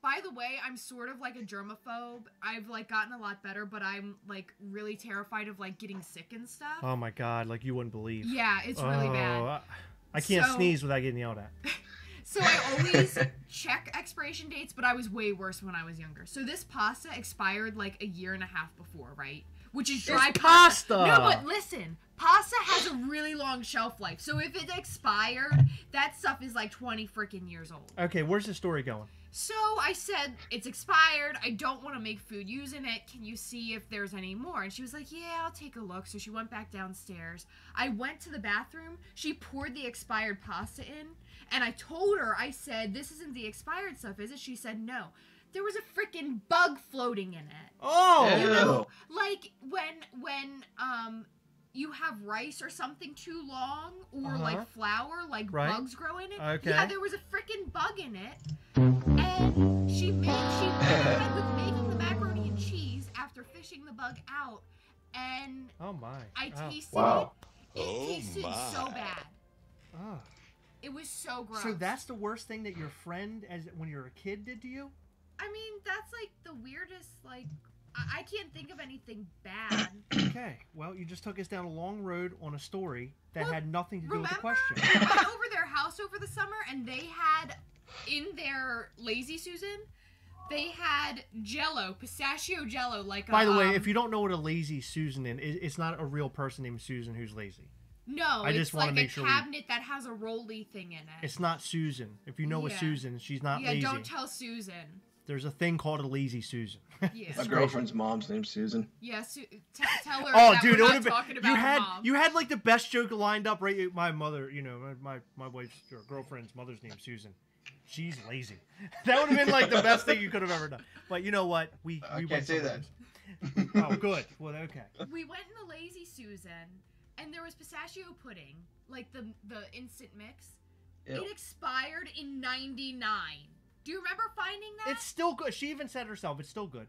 By the way, I'm sort of like a germaphobe. I've, like, gotten a lot better, but I'm, like, really terrified of, like, getting sick and stuff. Oh, my God. Like, you wouldn't believe. Yeah, it's really bad. I can't sneeze without getting yelled at. So I always check expiration dates, but I was way worse when I was younger. So this pasta expired like a year and a half before, right? Which is dry pasta. No, but listen, pasta has a really long shelf life. So if it expired, that stuff is like 20 freaking years old. Okay, where's the story going? So I said, it's expired. I don't want to make food using it. Can you see if there's any more? And she was like, yeah, I'll take a look. So she went back downstairs. I went to the bathroom. She poured the expired pasta in. And I told her, I said, this isn't the expired stuff, is it? She said, no. There was a freaking bug floating in it. Oh! You know, like when you have rice or something too long, or like flour, like bugs grow in it. Okay. Yeah, there was a freaking bug in it. And she went ahead with making the macaroni and cheese after fishing the bug out, and I tasted it. It tasted so bad. Oh. It was so gross. So that's the worst thing that your friend, when you were a kid, did to you? I mean, that's like the weirdest, like, I can't think of anything bad. Okay, well, you just took us down a long road on a story that had nothing to do with the question. We went over their house over the summer, and they had, in their Lazy Susan, they had Jell-O, pistachio Jell-O, like By the way, if you don't know what a Lazy Susan is, it's not a real person named Susan who's lazy. No, it's like a cabinet that has a rolly thing in it. It's not Susan. If you know a Susan, she's not lazy. Yeah, don't tell Susan. There's a thing called a Lazy Susan. Yeah. My girlfriend's mom's name's Susan. Yeah, tell her oh, that dude, we're it not would have talking been. about You had like the best joke lined up, right? My mother, you know, my wife's or girlfriend's mother's name's Susan. She's lazy. That would have been like the best thing you could have ever done. But you know what? We can't say that. Oh, good. Well, okay. We went in the Lazy Susan, and there was pistachio pudding, like the instant mix. Ew. It expired in '99. Do you remember finding that? It's still good. She even said herself, it's still good.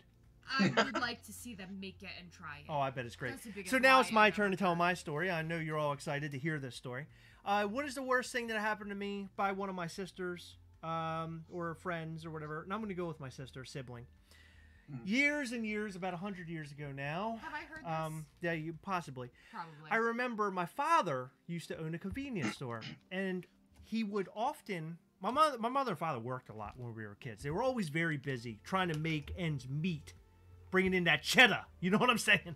I would like to see them make it and try it. Oh, I bet it's great. That's the biggest So now lie it's my I've turn ever to tell heard. my story. I know you're all excited to hear this story. What is the worst thing that happened to me by one of my sisters or friends or whatever? And I'm going to go with my sister, sibling. Years and years, about 100 years ago now. Have I heard this? Yeah, possibly. Probably. I remember my father used to own a convenience store, and he would often... My mother and father worked a lot when we were kids. They were always very busy trying to make ends meet, bringing in that cheddar. You know what I'm saying?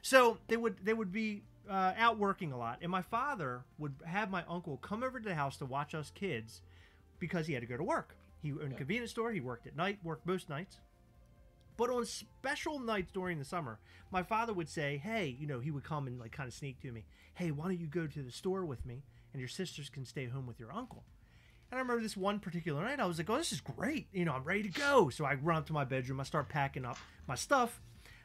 So they would be out working a lot, and my father would have my uncle come over to the house to watch us kids because he had to go to work. He owned a convenience store. He worked at night, worked most nights. But on special nights during the summer, my father would say, hey, you know, he would come and like kind of sneak to me. Hey, why don't you go to the store with me and your sisters can stay home with your uncle? And I remember this one particular night, I was like, oh, this is great. You know, I'm ready to go. So I run up to my bedroom. I start packing up my stuff.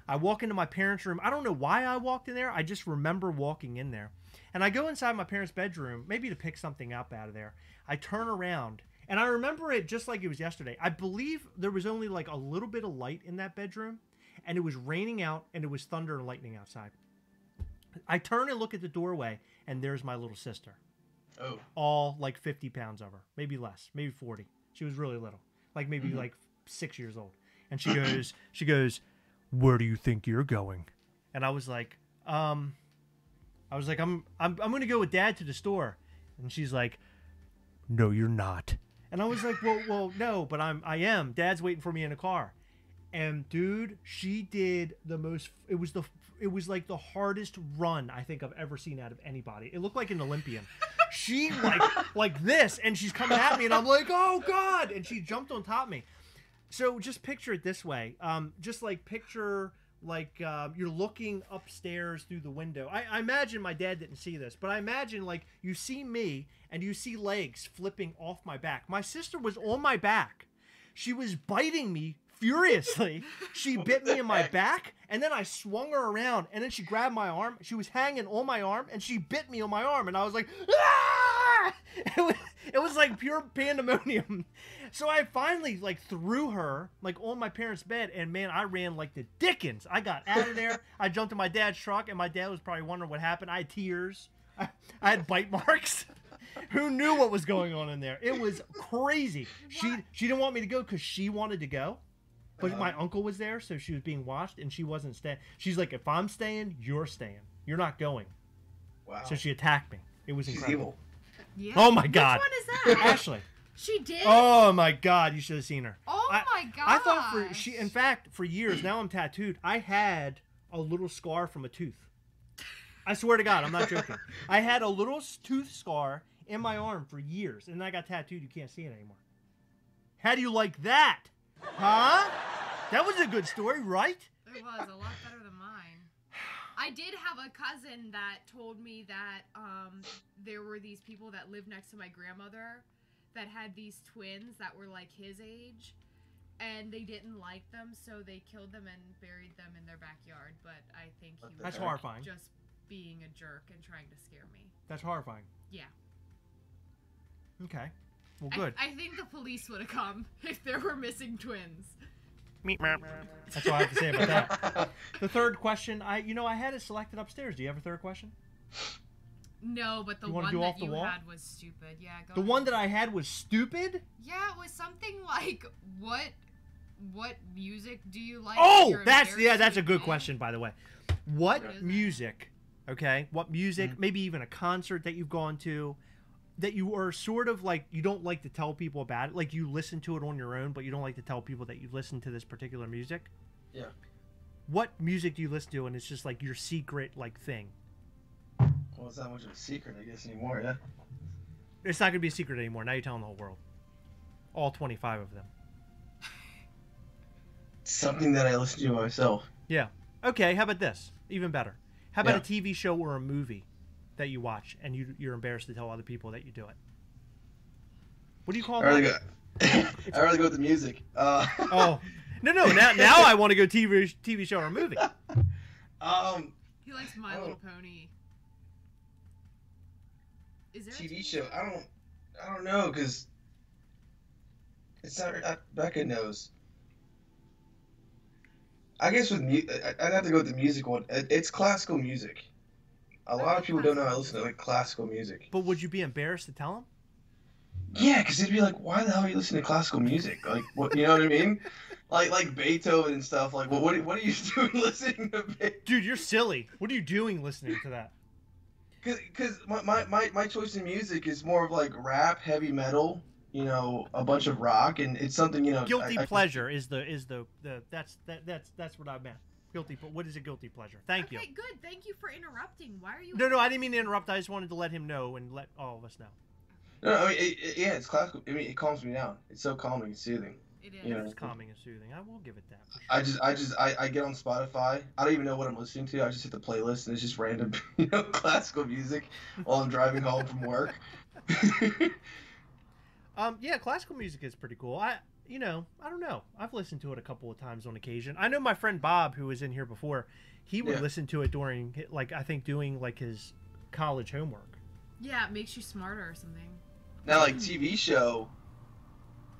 I walk into my parents' room. I don't know why I walked in there. I just remember walking in there. And I go inside my parents' bedroom, maybe to pick something up out of there. I turn around, and I remember it just like it was yesterday. I believe there was only like a little bit of light in that bedroom, and it was raining out, and it was thunder and lightning outside. I turn and look at the doorway, and there's my little sister. Oh. All like 50 pounds of her, maybe less, maybe 40. She was really little, like maybe like 6 years old. And she goes, where do you think you're going? And I was like, I'm going to go with Dad to the store. And she's like, no, you're not. And I was like, well, no, but I am. Dad's waiting for me in a car. And dude, she did the most. It was like the hardest run I think I've ever seen out of anybody. It looked like an Olympian. She like this, and she's coming at me, and I'm like, oh God! And she jumped on top of me. So just picture it this way. Just like picture like you're looking upstairs through the window. I imagine my dad didn't see this, but I imagine like you see me and you see legs flipping off my back. My sister was on my back. She was biting me furiously. She bit me in my back, and then I swung her around, and then she grabbed my arm. She was hanging on my arm, and she bit me on my arm, and I was like, ah! It was like pure pandemonium. So I finally like threw her like on my parents' bed, and man, I ran like the dickens. I got out of there. I jumped in my dad's truck, and my dad was probably wondering what happened. I had tears. I had bite marks. Who knew what was going on in there? It was crazy. She didn't want me to go because she wanted to go. But my uncle was there, so she was being watched, and she wasn't staying. She's like, if I'm staying, you're staying. You're not going. Wow. So she attacked me. It was incredible. Yeah. Oh, my God. Which one is that? Ashley. She did? Oh, my God. You should have seen her. Oh, my God. I thought in fact, for years, now I'm tattooed, I had a little scar from a tooth. I swear to God, I'm not joking. I had a little tooth scar in my arm for years, and then I got tattooed. You can't see it anymore. How do you like that? Huh? That was a good story, right? It was a lot better than mine. I did have a cousin that told me that there were these people that lived next to my grandmother that had these twins that were like his age, and they didn't like them, so they killed them and buried them in their backyard. But I think he was That's horrifying. just being a jerk and trying to scare me. That's horrifying. Yeah. Okay. Well, good. I think the police would have come if there were missing twins. That's all I have to say about that. The third question, I had it selected upstairs. Do you have a third question? No, but the You one wanna do that off the you wall? had was stupid. Yeah, go The ahead. one that I had was stupid? Yeah, it was something like, what music do you like? Oh, you're that's embarrassed a good to question, by the way. What What is music, okay, what music, maybe even a concert that you've gone to, that you are sort of like, you don't like to tell people about it, like you listen to it on your own, but you don't like to tell people that you listen to this particular music? Yeah. What music do you listen to, and it's just like your secret, like, thing? Well, it's not much of a secret, I guess, anymore, yeah? It's not going to be a secret anymore. Now you're telling the whole world. All 25 of them. Something that I listen to myself. Yeah. Okay, how about this? Even better. How about Yeah. a TV show or a movie that you watch and you're embarrassed to tell other people that you do it? What do you call I really that? go. I really go with the music. Oh, no. Now I want to go TV show or movie. He likes My Little Pony. Is there TV show. I don't know, because it's not. Becca knows. I guess with I'd have to go with the music one. It's classical music. A lot of people don't know I listen to like classical music. But would you be embarrassed to tell them? Yeah, because they'd be like, "Why the hell are you listening to classical music? Like, what? You know what I mean? Like Beethoven and stuff. Like, what are you doing listening to Beethoven?" Dude, you're silly. What are you doing listening to that? Because my choice in music is more of like rap, heavy metal, a bunch of rock, and it's something, Guilty pleasure is the that's what I meant. What is a guilty pleasure? Thank you. Okay, good. Thank you for interrupting. Why are you? No, I didn't mean to interrupt. I just wanted to let him know and let all of us know. No, I mean, yeah, it's classical. I mean, it calms me down. It's so calming and soothing. It is. It's calming and soothing. I will give it that. For sure. I get on Spotify. I don't even know what I'm listening to. I just hit the playlist and it's just random, classical music while I'm driving home from work. Yeah, classical music is pretty cool. I don't know. I've listened to it a couple of times on occasion. I know my friend Bob, who was in here before, he would listen to it during, like, I think doing like his college homework. Yeah, it makes you smarter or something. Now, like TV show,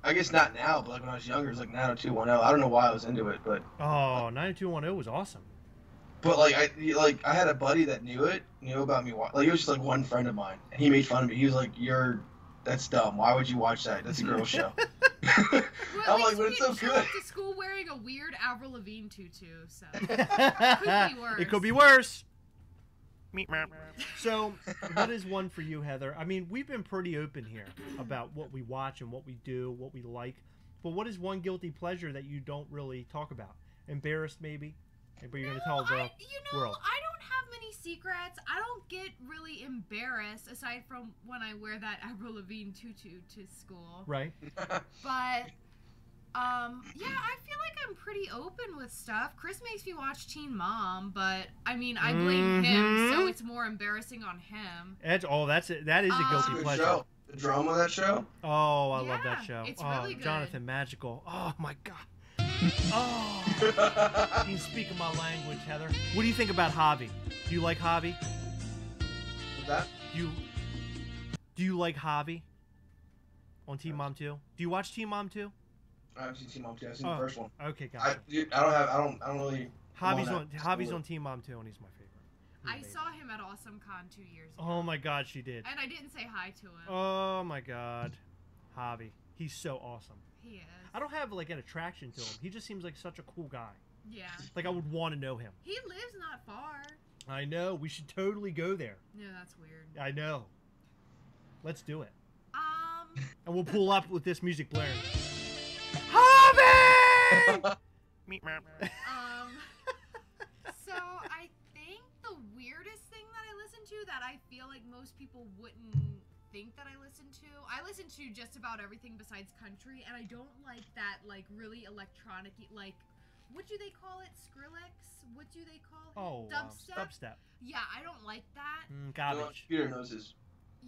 I guess not now, but like when I was younger, it was like 90210. I don't know why I was into it, but Oh, 90210 was awesome. But I had a buddy that knew about me. Like, it was just like one friend of mine, and he made fun of me. He was like, that's dumb. Why would you watch that? That's a girl show." Well, I'm like, but it's so show good. up to school wearing a weird Avril Lavigne tutu, so could be worse. It could be worse. So, what is one for you, Heather? I mean, we've been pretty open here about what we watch and what we do, what we like. But what is one guilty pleasure that you don't really talk about? Embarrassed, maybe? But you're going to tell the world. I don't have many secrets. I don't get really embarrassed, aside from when I wear that Avril Lavigne tutu to school. Right. But Yeah, I feel like I'm pretty open with stuff. Chris makes me watch Teen Mom, but I mean, I blame him, so it's more embarrassing on him. That is a guilty pleasure. Show. The drama of that show. Oh, I love that show. It's really good. Jonathan Magical. Oh my God. Oh, you speak my language, Heather. What do you think about Javi? Do you like Javi? What's that? Do you like Javi on Teen Mom 2? Do you watch Teen Mom 2? I haven't seen Teen Mom 2. I've seen the first one. Okay, gotcha. I don't really. Javi's on Teen Mom 2, and he's my favorite. I saw him at Awesome Con 2 years ago. Oh my God, she did. And I didn't say hi to him. Oh my God, Javi, he's so awesome. He is. I don't have like an attraction to him. He just seems like such a cool guy. Yeah. Like I would want to know him. He lives not far. I know. We should totally go there. No, that's weird. I know. Let's do it. And we'll pull up with this music blaring. Javi! So I think the weirdest thing that I listen to that I feel like most people wouldn't think that I listen to just about everything besides country, and I don't like that like really electronic-y, like what do they call it? Skrillex? What do they call it? Oh, dubstep. Yeah, I don't like that. Garbage. Computer noses.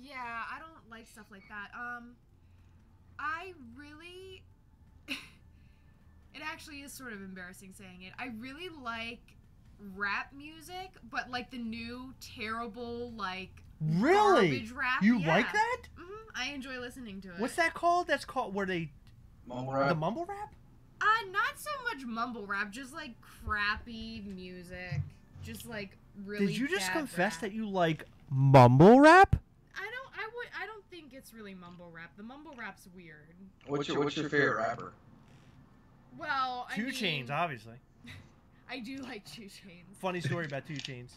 Yeah, I don't like stuff like that. I really it actually is sort of embarrassing saying it. I really like rap music, but like the new terrible like garbage rap. You like that? I enjoy listening to it. What's that called? That's called where they mumble rap. The mumble rap? Not so much mumble rap, just like crappy music. Just like really Did you just bad confess rap. that you like mumble rap? I don't think it's really mumble rap. The mumble rap's weird. What's your favorite rapper? Well, I 2 mean, Chainz, obviously. I do like 2 Chainz. Funny story about 2 Chainz.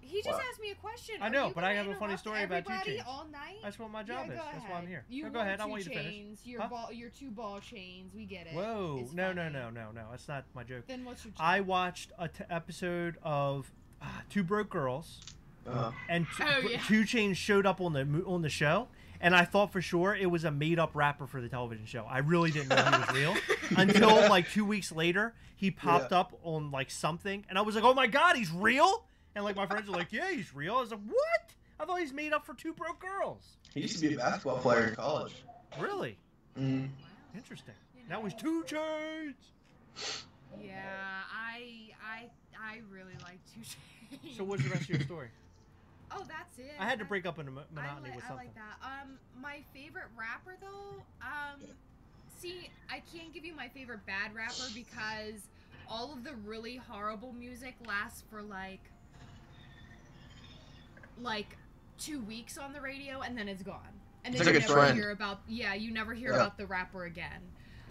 He just asked me a question. I know, but I have a funny story about 2 Chainz. All night? That's what my job is. That's why I'm here. You go ahead. I two want you to finish. chains, your 2 ball chains. We get it. Whoa. It's No. funny. That's not my joke. Then what's your joke? I watched an episode of 2 Broke Girls, and 2 Chainz showed up on the show, and I thought for sure it was a made-up rapper for the television show. I really didn't know he was real until like 2 weeks later he popped up on like something, and I was like, oh my God, he's real! And like my friends were like, yeah, he's real. I was like, what? I thought he's made up for 2 Broke Girls. He used to be a basketball player in college. Really? Mm-hmm. Interesting. That was 2 Chainz. Yeah, I really like 2 Chainz. So what's the rest of your story? Oh, that's it. I had to break up into monotony with something. I like that. My favorite rapper though, see, I can't give you my favorite bad rapper because all of the really horrible music lasts for like 2 weeks on the radio and then it's gone. And then it's you like never hear about you never hear about the rapper again.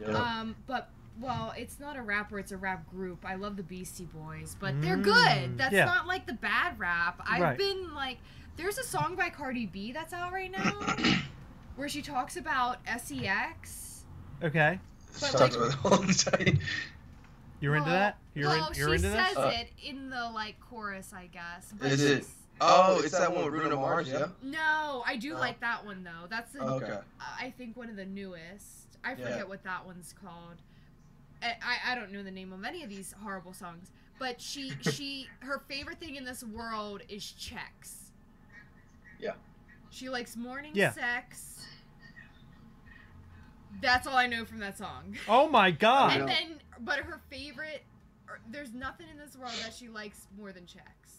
Yeah. But well, it's not a rapper, it's a rap group. I love the Beastie Boys, but they're good. That's not like the bad rap. I've been like, there's a song by Cardi B that's out right now where she talks about SEX. Okay. But like, you're into that? You're into this? She says it in the like chorus, I guess. But is it? Oh, it's that one with Bruno Mars, yeah? No, I do like that one though. That's the, okay. I think one of the newest. I forget what that one's called. I don't know the name of any of these horrible songs, but her favorite thing in this world is checks. Yeah. She likes morning sex. That's all I know from that song. Oh my God. And then, but her favorite, there's nothing in this world that she likes more than checks.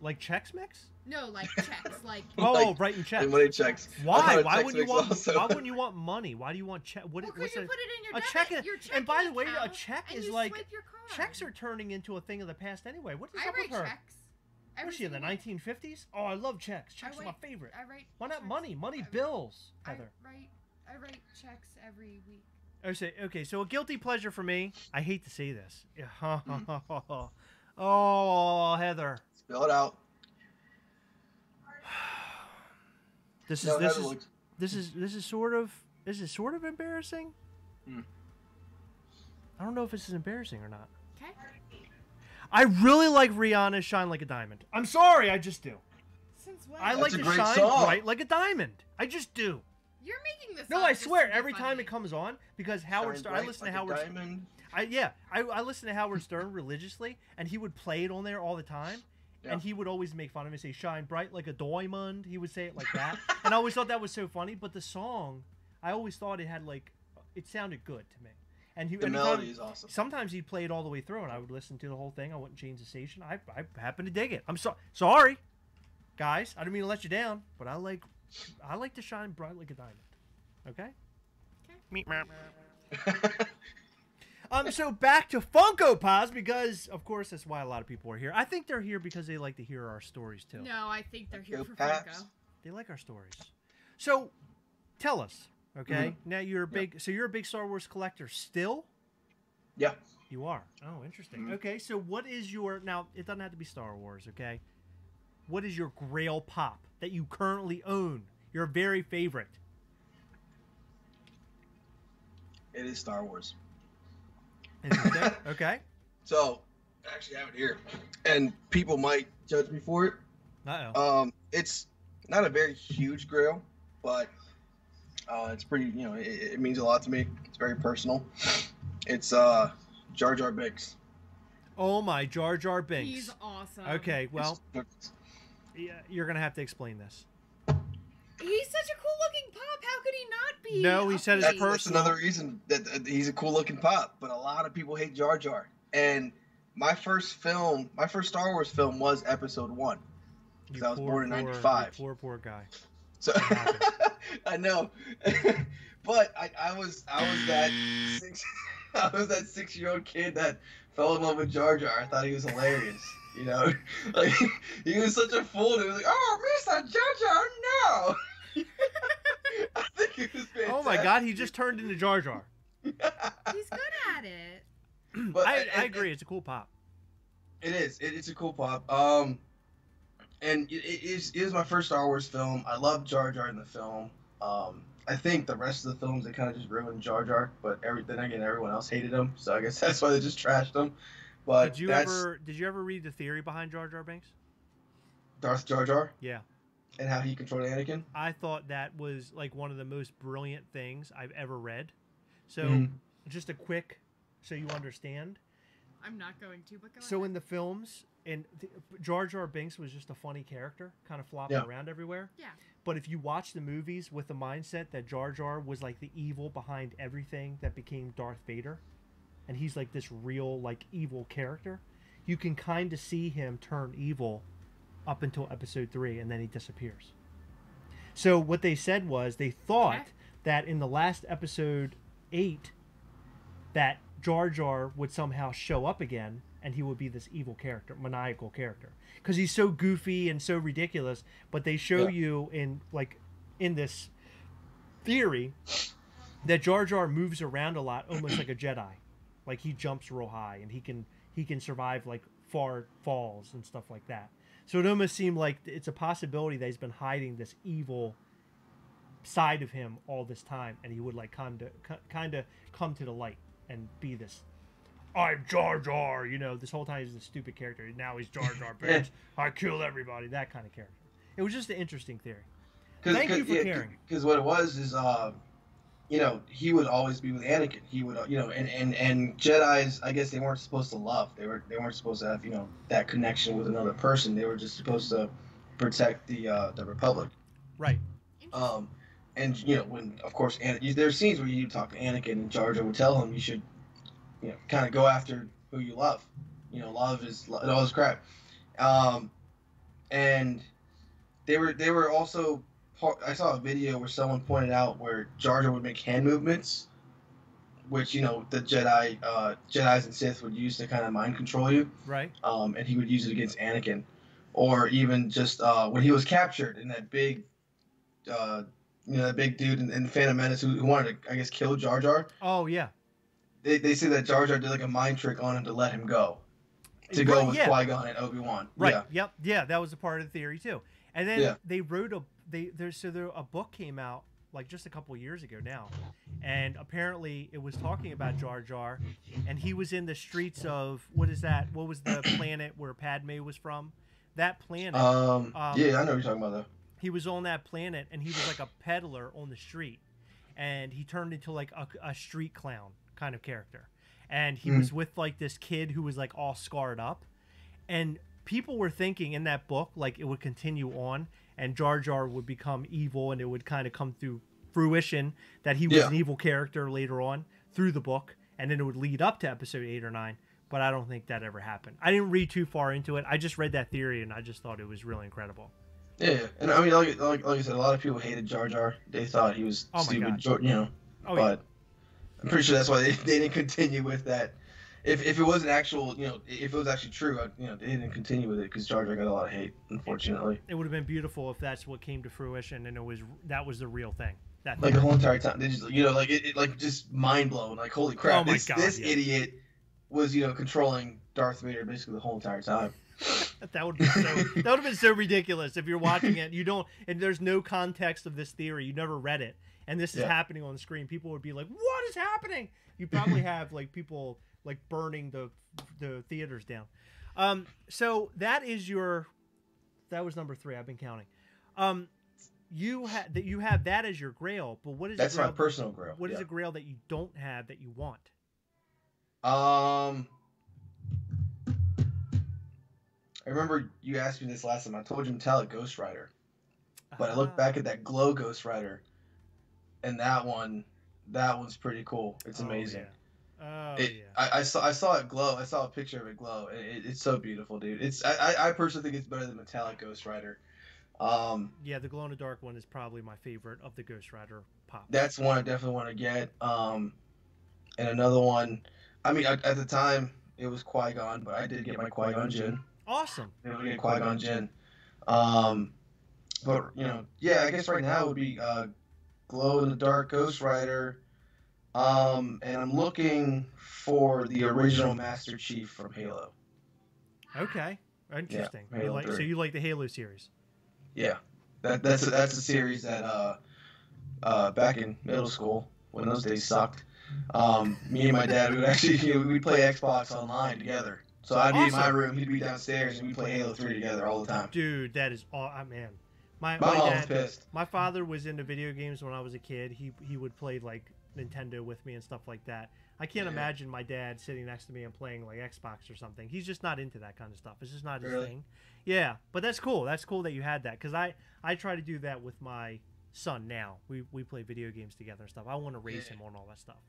Like Chex Mix? No, like checks, like. Oh, writing checks. Money checks. Why? Why wouldn't you want? Why wouldn't you want money? Why do you want check? Well, because you put it in your check. And by the way, a check is like your card. checks are turning into a thing of the past anyway. What is I up with her? Checks. Was she in the 1950s? Oh, I love checks. Checks are my favorite. I write. Why not checks. money? Money bills, Heather. I write checks every week. Okay, so a guilty pleasure for me. I hate to say this. Oh, Heather. Spell it out. This is sort of embarrassing. I don't know if this is embarrassing or not. Okay. I really like Rihanna's "Shine Like a Diamond." I'm sorry, I just do. Since when? I like to shine bright like a diamond. I just do. You're making this No, up I just swear, to be every time funny. it comes on, because Howard Stern, I Bright listen like to a Howard. diamond. I listen to Howard Stern religiously, and he would play it on there all the time, Yeah. and he would always make fun of me, say "shine bright like a diamond." He would say it like that, and I always thought that was so funny. But the song, I always thought it had like, it sounded good to me. And The melody is awesome. Sometimes he'd play it all the way through, and I would listen to the whole thing. I wouldn't change the station. I happen to dig it. I'm sorry, guys. I didn't mean to let you down, but I like to shine bright like a diamond. Okay. So back to Funko Pops, because of course that's why a lot of people are here. I think they're here because they like to hear our stories too. No, I think they're here for Pops. Funko. They like our stories. So tell us, okay? Now you're a big Star Wars collector still? Yeah. You are. Oh, interesting. Okay, so what is your, now it doesn't have to be Star Wars, okay? What is your Grail Pop that you currently own? Your very favorite? It is Star Wars. Interesting. Okay. So, I actually have it here, and people might judge me for it. Uh-oh. It's not a very huge Grail, but it's pretty. You know, it means a lot to me. It's very personal. It's Jar Jar Binks. Oh my, Jar Jar Binks. He's awesome. Okay, well, yeah, you're gonna have to explain this. He's such a cool looking pop. How could he not be? No, he said it's upbeat? personal. That's another reason that he's a cool looking pop, but a lot of people hate Jar Jar. And my first Star Wars film was Episode 1. Because I was born in '95. Poor guy. So I know, but I was that I was that 6-year-old kid that fell in love with Jar Jar. I thought he was hilarious. You know, like he was such a fool. He was like, "Oh, Mr. Jar Jar, no!" I think it was fantastic. Oh my God, he just turned into Jar Jar. He's good at it. But I agree. It's a cool pop. It is. It's a cool pop. And it is my first Star Wars film. I love Jar Jar in the film. I think the rest of the films they kind of just ruined Jar Jar, but then again everyone else hated him, so I guess that's why they just trashed him. But did you ever read the theory behind Jar Jar Binks? Darth Jar Jar? Yeah. And how he controlled Anakin? I thought that was like one of the most brilliant things I've ever read. So just a quick, so you understand. I'm not going to, but go So ahead. in the films, Jar Jar Binks was just a funny character, kind of flopping around everywhere. Yeah. But if you watch the movies with the mindset that Jar Jar was like the evil behind everything that became Darth Vader, and he's like this real like evil character, you can kind of see him turn evil up until Episode 3, and then he disappears. So what they said was they thought that in the last Episode 8 that Jar Jar would somehow show up again, and he would be this evil character, maniacal character, because he's so goofy and so ridiculous. But they show you in this theory that Jar Jar moves around a lot, almost like a Jedi. Like he jumps real high, and he can survive like far falls and stuff like that. So it almost seemed like it's a possibility that he's been hiding this evil side of him all this time, and he would like kind of come to the light and be this, I'm Jar Jar, you know, this whole time he's this stupid character. Now he's Jar Jar Binks. I kill everybody, that kind of character. It was just an interesting theory. Thank you for caring. Because what it was is, you know, he would always be with Anakin. He would, you know, and Jedis, I guess they weren't supposed to love. They weren't supposed to have, you know, that connection with another person. They were just supposed to protect the Republic. Right. And you know, when of course, there's scenes where you talk to Anakin and Jar Jar would tell him you should, you know, kind of go after who you love. You know, love is all this crap. And they were also. I saw a video where someone pointed out where Jar Jar would make hand movements, which, you know, the Jedis and Sith would use to kind of mind control you. Right. And he would use it against Anakin, or even just when he was captured in that big, you know, that big dude in Phantom Menace who wanted to, I guess, kill Jar Jar. Oh yeah. They say that Jar Jar did like a mind trick on him to let him go, to go with Qui-Gon and Obi-Wan. Right. Yeah. Yeah. That was a part of the theory too. And then they wrote a book came out like just a couple years ago now, and apparently it was talking about Jar Jar, and he was in the streets of what is that? What was the planet where Padme was from? That planet. Yeah, I know what you're talking about though. he was on that planet, and he was like a peddler on the street, and he turned into like a street clown kind of character, and he was with like this kid who was like all scarred up, and people were thinking in that book like it would continue on, and Jar Jar would become evil, and it would kind of come through fruition that he was an evil character later on through the book, and then it would lead up to episode 8 or 9. But I don't think that ever happened. I didn't read too far into it. I just read that theory, and I just thought it was really incredible. Yeah, and I mean, like I said, a lot of people hated Jar Jar. They thought he was stupid, you know. Oh, but I'm pretty sure that's why they didn't continue with that. If it was an actual, you know, if it was actually true, you know, they didn't continue with it because Jar Jar got a lot of hate, unfortunately. It would have been beautiful if that's what came to fruition, and that was the real thing. Like the whole entire time, they just, you know, like it like just mind blown. Like, holy crap, this idiot was, you know, controlling Darth Vader basically the whole entire time. That would have been so ridiculous if you're watching it. And there's no context of this theory. You never read it, and this is happening on the screen. People would be like, "What is happening?" You probably have like people like burning the theaters down. So that was number 3. I've been counting. You have that as your grail, but what is that's my personal grail? What is a grail that you don't have that you want? I remember you asked me this last time. I told you metallic Ghost Rider, but I looked back at that glow Ghost Rider, and that one's pretty cool. It's amazing. I saw it glow. I saw a picture of it glow. It's so beautiful, dude. I personally think it's better than metallic Ghost Rider. The glow in the dark one is probably my favorite of the Ghost Rider pop. That's one I definitely want to get. And another one, I mean, at the time it was Qui-Gon, but I did get my Qui-Gon Jinn. Awesome. I was able to get Qui-Gon Jinn. But you know, I guess right now it would be glow in the dark Ghost Rider. And I'm looking for the original Master Chief from Halo. Okay, interesting. Yeah, so you like the Halo series? Yeah, that's a series that back in middle school when those days sucked. Me and my dad would actually we'd play Xbox online together. So I'd be in my room, he'd be downstairs, and we'd play Halo 3 together all the time. Dude, that is man. My mom was dad, pissed. My father was into video games when I was a kid. He would play like Nintendo with me and stuff like that. I can't imagine my dad sitting next to me and playing like Xbox or something. He's just not into that kind of stuff. It's just not his thing. Yeah, but that's cool. That's cool that you had that, because I try to do that with my son now. We play video games together and stuff. I want to raise him on all that stuff.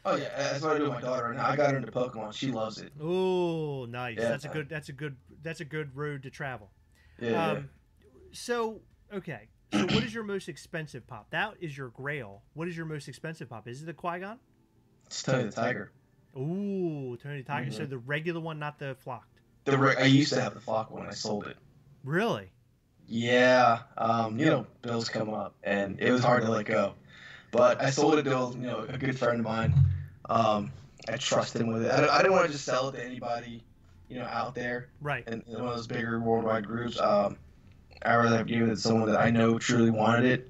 Oh yeah, that's what I do with my daughter right now. I got her into Pokemon. She loves it. Oh, nice. Yeah. That's a good road to travel. Yeah. So okay. So what is your most expensive pop? That is your grail. What is your most expensive pop? Is it the Qui-Gon? It's Tony the Tiger. Ooh, Tony the Tiger. Mm-hmm. So the regular one, not the flocked. I used to have the flock one. I sold it. Really? Yeah. You know, bills come up, and it was hard to let go. But I sold it to a good friend of mine. I trusted him with it. I didn't want to just sell it to anybody, out there. Right. In one of those bigger worldwide groups. I rather have given it to someone that I know truly wanted it.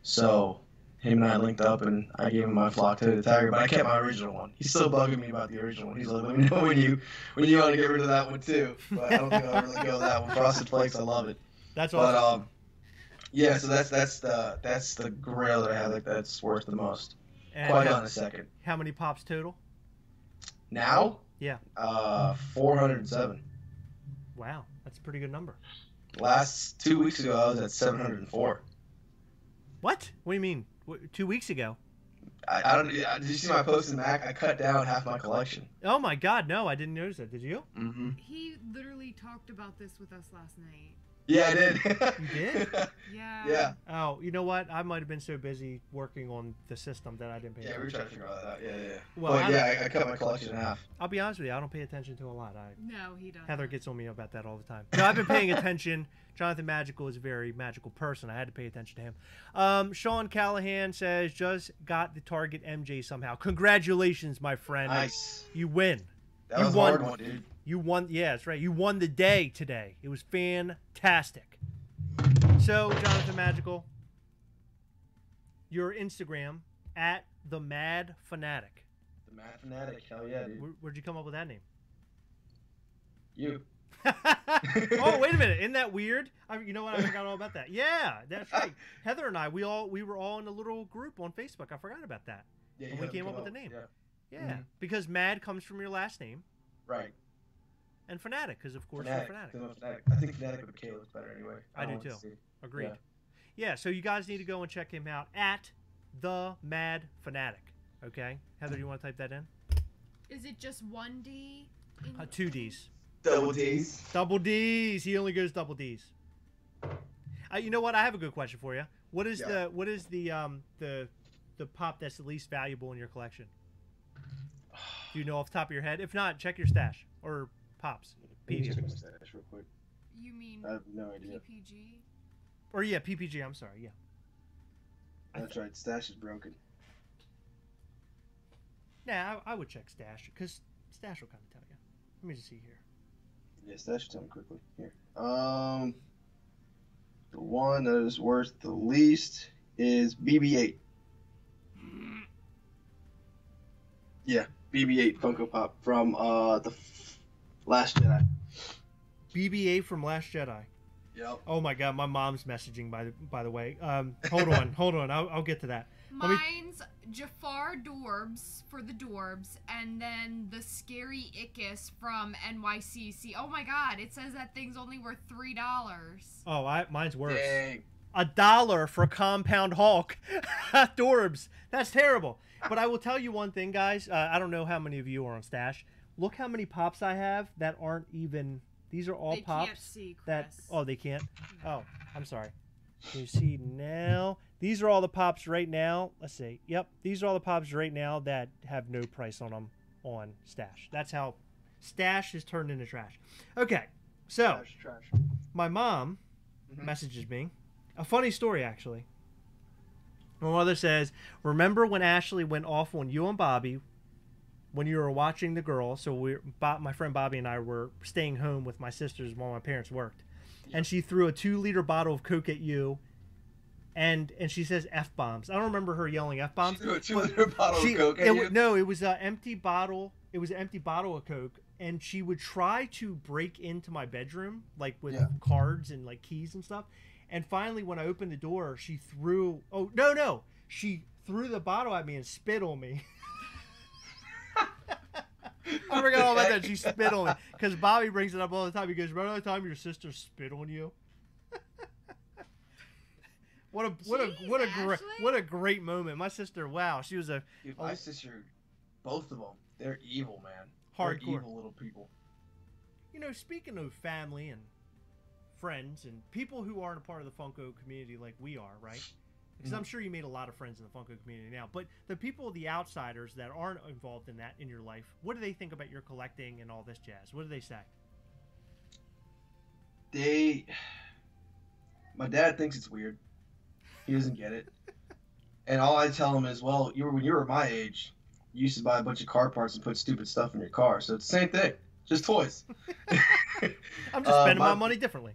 So him and I linked up, and I gave him my flock to the Tiger. But I kept my original one. He's still bugging me about the original one. He's like, let me know when you want to get rid of that one too. But I don't think I'll really go with that one. Frosted Flakes, I love it. That's awesome. But yeah, so that's the grail that I have that's worth the most. Qui-Gon a second. How many pops total? Now? Yeah. 407. Wow, that's a pretty good number. Last 2 weeks ago, I was at 704. What? What do you mean? 2 weeks ago? I don't. Did you see my post in Mac? I cut down half my collection. Oh my God, no, I didn't notice that. Did you? Mm-hmm. He literally talked about this with us last night. Yeah, I did. You did? Yeah. Yeah. Oh, you know what? I might have been so busy working on the system that I didn't pay attention. Yeah, we were trying to figure that out. Yeah. Well, but I cut my collection in half. I'll be honest with you, I don't pay attention to a lot. No, he doesn't. Heather gets on me about that all the time. No, I've been paying attention. Jonathan Magical is a very magical person. I had to pay attention to him. Sean Callahan says, just got the Target MJ somehow. Congratulations, my friend. Nice. You win. That was a hard one, dude. You won. Yeah, that's right. You won the day today. It was fantastic. So, Jonathan Magical, your Instagram, at The Mad Fanatic. The Mad Fanatic. Hell yeah, dude. Where'd you come up with that name? You. Oh, wait a minute! Isn't that weird? You know what? I forgot all about that. Yeah, that's right. Heather and I, we were all in a little group on Facebook. I forgot about that. Yeah, and we came up with the name. Yeah. Yeah, because Mad comes from your last name. Right. And Fanatic, because of course Fanatic. you're Fanatic. I think Fanatic with K looks better anyway. I do too. Agreed. Yeah, so you guys need to go and check him out at the Mad Fanatic. Okay, Heather, do you want to type that in? Is it just 1D? 2 D's. Double D's. Double D's. He only goes double D's. You know what? I have a good question for you. What is the pop that's the least valuable in your collection? Do you know off the top of your head? If not, check your stash or pops. Check my stash real quick. You mean I have no idea. PPG? Or yeah, PPG. I'm sorry. Yeah. That's right. Stash is broken. Nah, I would check stash because stash will kind of tell you. Let me just see here. Yeah, stash will tell me quickly. Here. The one that is worth the least is BB-8. Yeah, BB-8 Funko Pop from the Last Jedi. BB-8 from Last Jedi. Yep. Oh my God, my mom's messaging by the way. Hold on. I'll get to that. Mine's Jafar Dorbs for the Dorbs, and then the Scary Ickis from NYCC. Oh my God, it says that thing's only worth $3. Oh, mine's worse. Dang. $1 for Compound Hulk. Dorbs. That's terrible. But I will tell you one thing, guys. I don't know how many of you are on stash. Look how many pops I have that aren't even. These are all pops. They can't see, Chris. They can't. Oh, I'm sorry. Can you see now? These are all the pops right now. Let's see. Yep, these are all the pops right now that have no price on them on stash. That's how stash is turned into trash. Okay, so Trash. my mom messages me. A funny story, actually. My mother says, remember when Ashley went off on you and Bobby when you were watching the girls? So my friend Bobby and I were staying home with my sisters while my parents worked. Yep. And she threw a 2-liter bottle of Coke at you. And she says F-bombs. I don't remember her yelling F-bombs. She threw a 2-liter bottle of Coke at you? No, it was an empty bottle. It was an empty bottle of Coke. And she would try to break into my bedroom, like with cards and like keys and stuff. And finally, when I opened the door, she threw... Oh, no. She threw the bottle at me and spit on me. I forgot all about that. She spit on me. Because Bobby brings it up all the time. He goes, remember the time your sister spit on you? What a great moment. My sister, wow. She was a... Dude, my sister, both of them, they're evil, man. Hardcore. They're evil little people. You know, speaking of family and friends and people who aren't a part of the Funko community like we are, right? Because I'm sure you made a lot of friends in the Funko community now. But the people, the outsiders that aren't involved in that in your life, what do they think about your collecting and all this jazz? What do they say? My dad thinks it's weird. He doesn't get it. And all I tell him is, well, when you were my age, you used to buy a bunch of car parts and put stupid stuff in your car. So it's the same thing. Just toys. I'm just spending my money differently.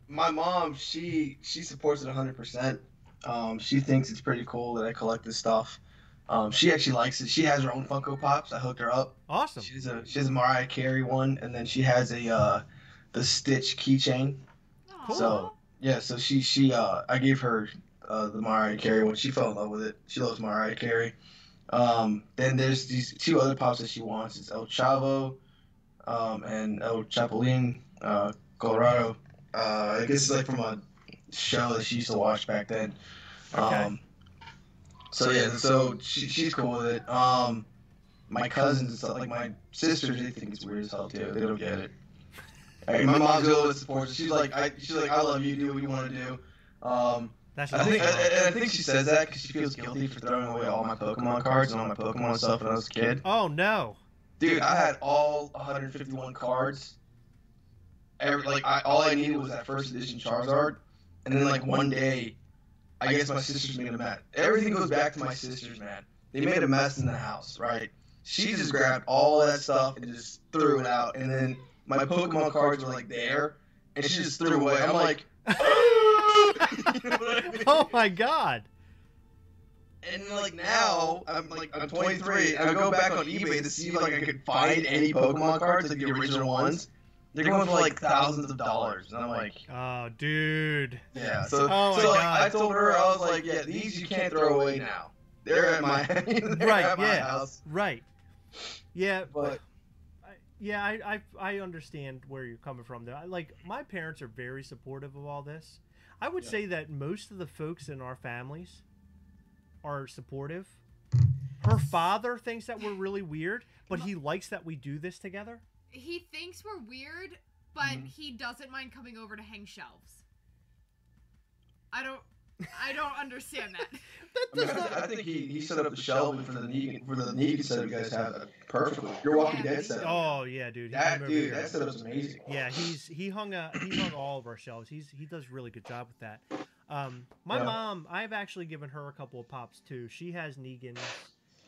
My mom, she supports it 100%. She thinks it's pretty cool that I collect this stuff. She actually likes it. She has her own Funko Pops. I hooked her up. Awesome. She has a Mariah Carey one, and then she has the Stitch keychain. Cool. So yeah, so I gave her the Mariah Carey one. She fell in love with it. She loves Mariah Carey. Then there's these 2 other pops that she wants. It's El Chavo, and El Chapulín, Colorado. I guess it's like from a show that she used to watch back then. Okay. So she's cool with it. My cousins and stuff, like my sisters, they think it's weird as hell too. They don't get it. My mom's a little bit supportive. She's like, I love you. Do what you want to do. I think she says that because she feels guilty for throwing away all my Pokemon cards and all my Pokemon stuff when I was a kid. Oh no, dude! I had all 151 cards. All I needed was that first edition Charizard, and then like one day, I guess my sisters made a mess. Everything goes back to my sisters, man. They made a mess in the house, right? She just grabbed all that stuff and just threw it out, and then my Pokemon cards were like there, and she just threw away. I'm like, you know what I mean? Oh my god! And like now, I'm 23, and I go back on eBay to see if like I could find any Pokemon cards, like the original ones. They're going for like thousands of dollars, and I'm like, oh, dude. yeah. So, Oh, so my like, God. I told her, I was like, yeah, these you can't throw away now. They're at my house. Right. Yeah. But Yeah, I understand where you're coming from though. Like, my parents are very supportive of all this. I would say that most of the folks in our families are supportive. Her father thinks that we're really weird, but he likes that we do this together. He thinks we're weird, but he doesn't mind coming over to hang shelves. I don't understand that. I think he set up the shelving for the Negan setup you guys have perfectly. Your Walking Dead setup. Oh yeah, dude. That setup's amazing. Yeah, he hung all of our shelves. He does a really good job with that. My mom, I've actually given her a couple of pops too. She has Negan's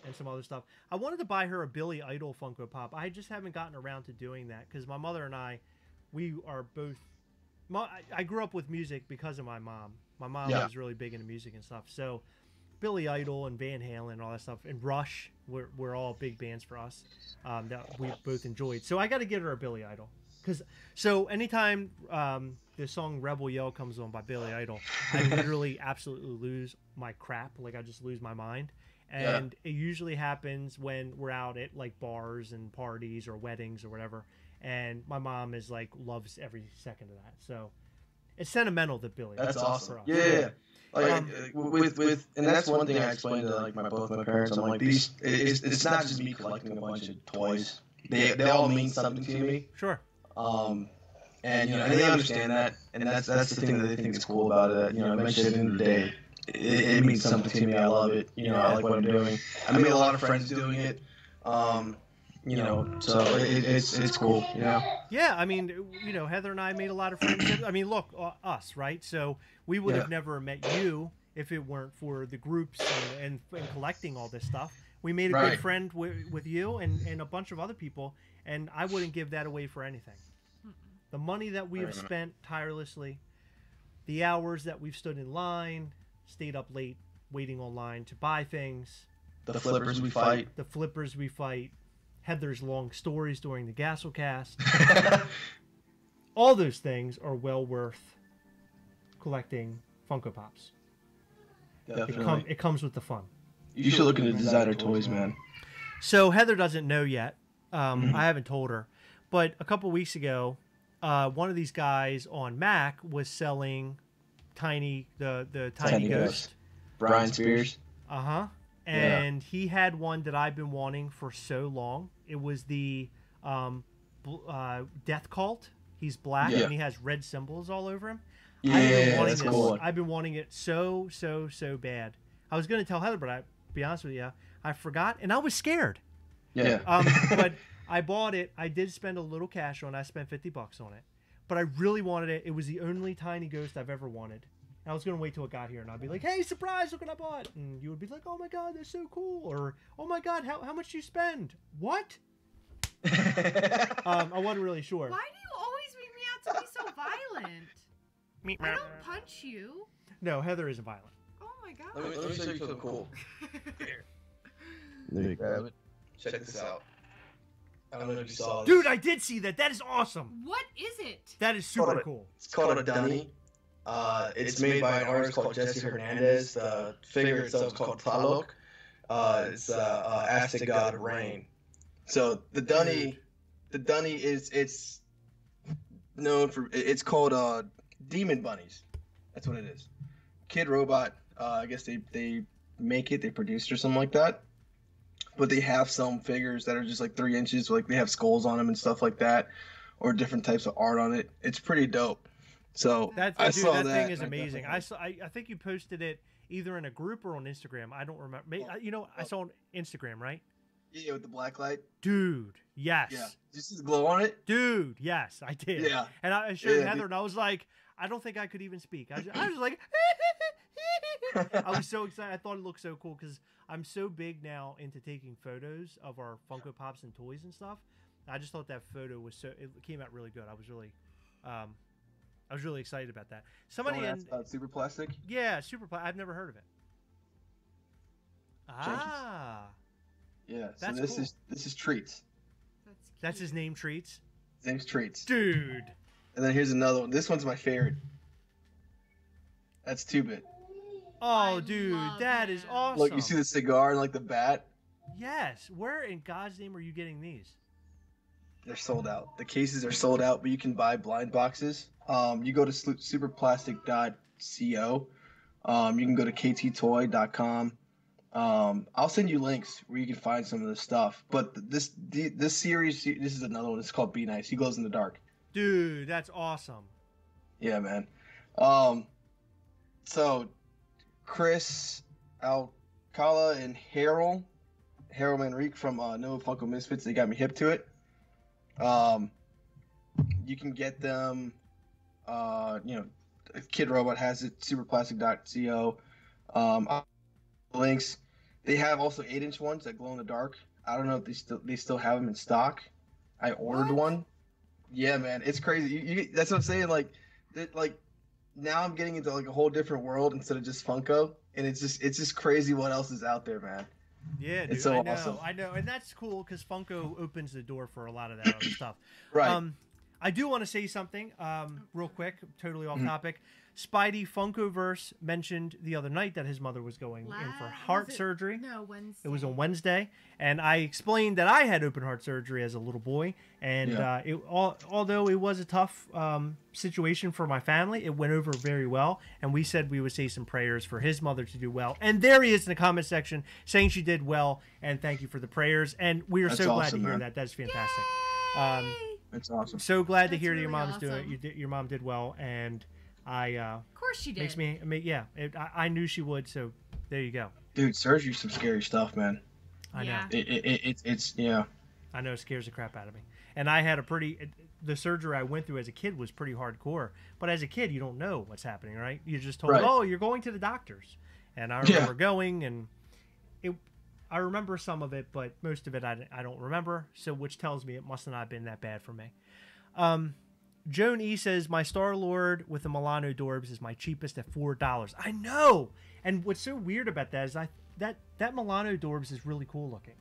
and some other stuff. I wanted to buy her a Billy Idol Funko Pop. I just haven't gotten around to doing that because my mother and I, we are both. I grew up with music because of my mom. My mom was really big into music and stuff. So Billy Idol and Van Halen and all that stuff, and Rush were all big bands for us that we both enjoyed. So I got to get her a Billy Idol. So anytime the song Rebel Yell comes on by Billy Idol, I literally absolutely lose my crap. Like, I just lose my mind. And it usually happens when we're out at like bars and parties or weddings or whatever. And my mom is like, loves every second of that. So it's sentimental that Billy. That's awesome. Yeah. Like with and that's one thing I explained to like both my parents. I'm like, it's not just me collecting a bunch of toys. They all mean something to me. Sure. And you know, and they understand that, and that's the thing that they think is cool about it. You know, eventually at the end of the day, it means something to me. I love it. You know, I like what I'm doing. I made a lot of friends doing it. You know, so it's cool. You know. Yeah, I mean, you know, Heather and I made a lot of friends. I mean, look, us, right? So we would have never met you if it weren't for the groups and collecting all this stuff. We made a good friend with you and a bunch of other people, and I wouldn't give that away for anything. The money that we have spent tirelessly, the hours that we've stood in line, stayed up late waiting online to buy things, the flippers we fight, Heather's long stories during the Gastlecast. All those things are well worth collecting Funko Pops. Definitely. It comes with the fun. You should look into designer toys, man. So Heather doesn't know yet. I haven't told her. But a couple weeks ago, one of these guys on Mac was selling the Tiny Ghost. Brian Spears. Uh-huh. And he had one that I've been wanting for so long. It was the Death Cult. He's black and he has red symbols all over him. Yeah, that's cool. I've been wanting it so bad. I was going to tell Heather, but be honest with you, I forgot, and I was scared. Yeah. But I bought it. I did spend a little cash on it. I spent $50 on it. But I really wanted it. It was the only Tiny Ghost I've ever wanted. I was going to wait till it got here, and I'd be like, hey, surprise, look what I bought. And you would be like, oh, my God, that's so cool. Or, oh, my God, how much do you spend? What? I wasn't really sure. Why do you always make me out to be so violent? I don't punch you. No, Heather isn't violent. Oh, my God. Let me show you something cool. Here. There you grab it. Check this out. I don't know if you saw this. Dude, I did see that. That is awesome. What is it? That is super cool. It's called a Dunny. It's made by an artist called Jesse Hernandez. The figure itself is called Tlaloc. It's Aztec god of rain. So the Dunny is it's known for it's called demon bunnies. That's what it is. Kid Robot. I guess they make it, they produce it or something like that. But they have some figures that are just like 3 inches, like they have skulls on them and stuff like that, or different types of art on it. It's pretty dope. So that thing is amazing. I think you posted it either in a group or on Instagram. I don't remember. You know, I saw on Instagram, right? Yeah, with the black light. Dude, yes. Yeah. Did you see the glow on it? Dude, yes, I did. Yeah. And I showed Heather, and I was like, I don't think I could even speak. I was like, I was so excited. I thought it looked so cool because I'm so big now into taking photos of our Funko Pops and toys and stuff. I just thought that photo was it came out really good. I was really excited about that. Somebody about Super Plastic? Yeah, Super Plastic. I've never heard of it. Ah. Yeah. So this is Treats. That's his name, Treats. Name's Treats. Dude. And then here's another one. This one's my favorite. That's 2-bit. Oh, dude, that is awesome. Look, you see the cigar and like the bat? Yes. Where in God's name are you getting these? They're sold out. The cases are sold out, but you can buy blind boxes. You go to superplastic.co. You can go to kttoy.com. I'll send you links where you can find some of this stuff. But this series, this is another one. It's called Be Nice. He glows in the dark. Dude, that's awesome. Yeah, man. So Chris Alcala and Harold Manrique from No Funko Misfits, they got me hip to it. You can get them, Kid Robot has it, superplastic.co. Links. They have also 8-inch ones that glow in the dark. I don't know if they still have them in stock. I ordered one. Yeah, man, it's crazy. That's what I'm saying. Like now I'm getting into like a whole different world instead of just Funko, and it's just crazy what else is out there, man. Yeah, dude, it's so awesome. I know, and that's cool because Funko opens the door for a lot of that other stuff. Right. I do want to say something real quick, totally off topic. Spidey Funkoverse mentioned the other night that his mother was going in for heart surgery. No, Wednesday. It was on Wednesday, and I explained that I had open heart surgery as a little boy, and although it was a tough situation for my family, it went over very well, and we said we would say some prayers for his mother to do well, and there he is in the comment section saying she did well, and thank you for the prayers, and we are so glad to hear that. That's fantastic. That's awesome. So glad to hear really your mom's awesome. your mom did well, and of course she did. Makes me, I knew she would, so there you go. Dude, surgery's some scary stuff, man. I know. It's I know, it scares the crap out of me. And I had the surgery I went through as a kid was pretty hardcore. But as a kid, you don't know what's happening, right? You're just told, oh, you're going to the doctors. And I remember going, and I remember some of it, but most of it I don't remember. So, which tells me it must not have been that bad for me. Joan E says, my Star-Lord with the Milano Dorbs is my cheapest at $4. I know! And what's so weird about that is that Milano Dorbs is really cool looking.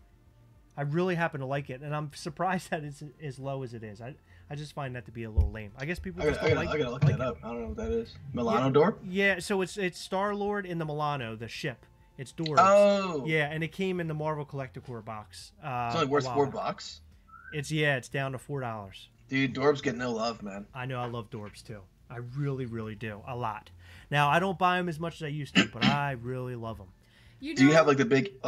I really happen to like it, and I'm surprised that it's as low as it is. I just find that to be a little lame. I guess people just don't like it. I gotta look that up. I don't know what that is. Milano Dorb? Yeah, so it's Star-Lord in the Milano, the ship. It's Dorbs. Oh! Yeah, and it came in the Marvel Collector box. It's only worth $4? It's down to $4. Dude, Dorbs get no love, man. I know, I love Dorbs too. I really, really do. A lot. Now, I don't buy them as much as I used to, but I really love them. Do you have like the big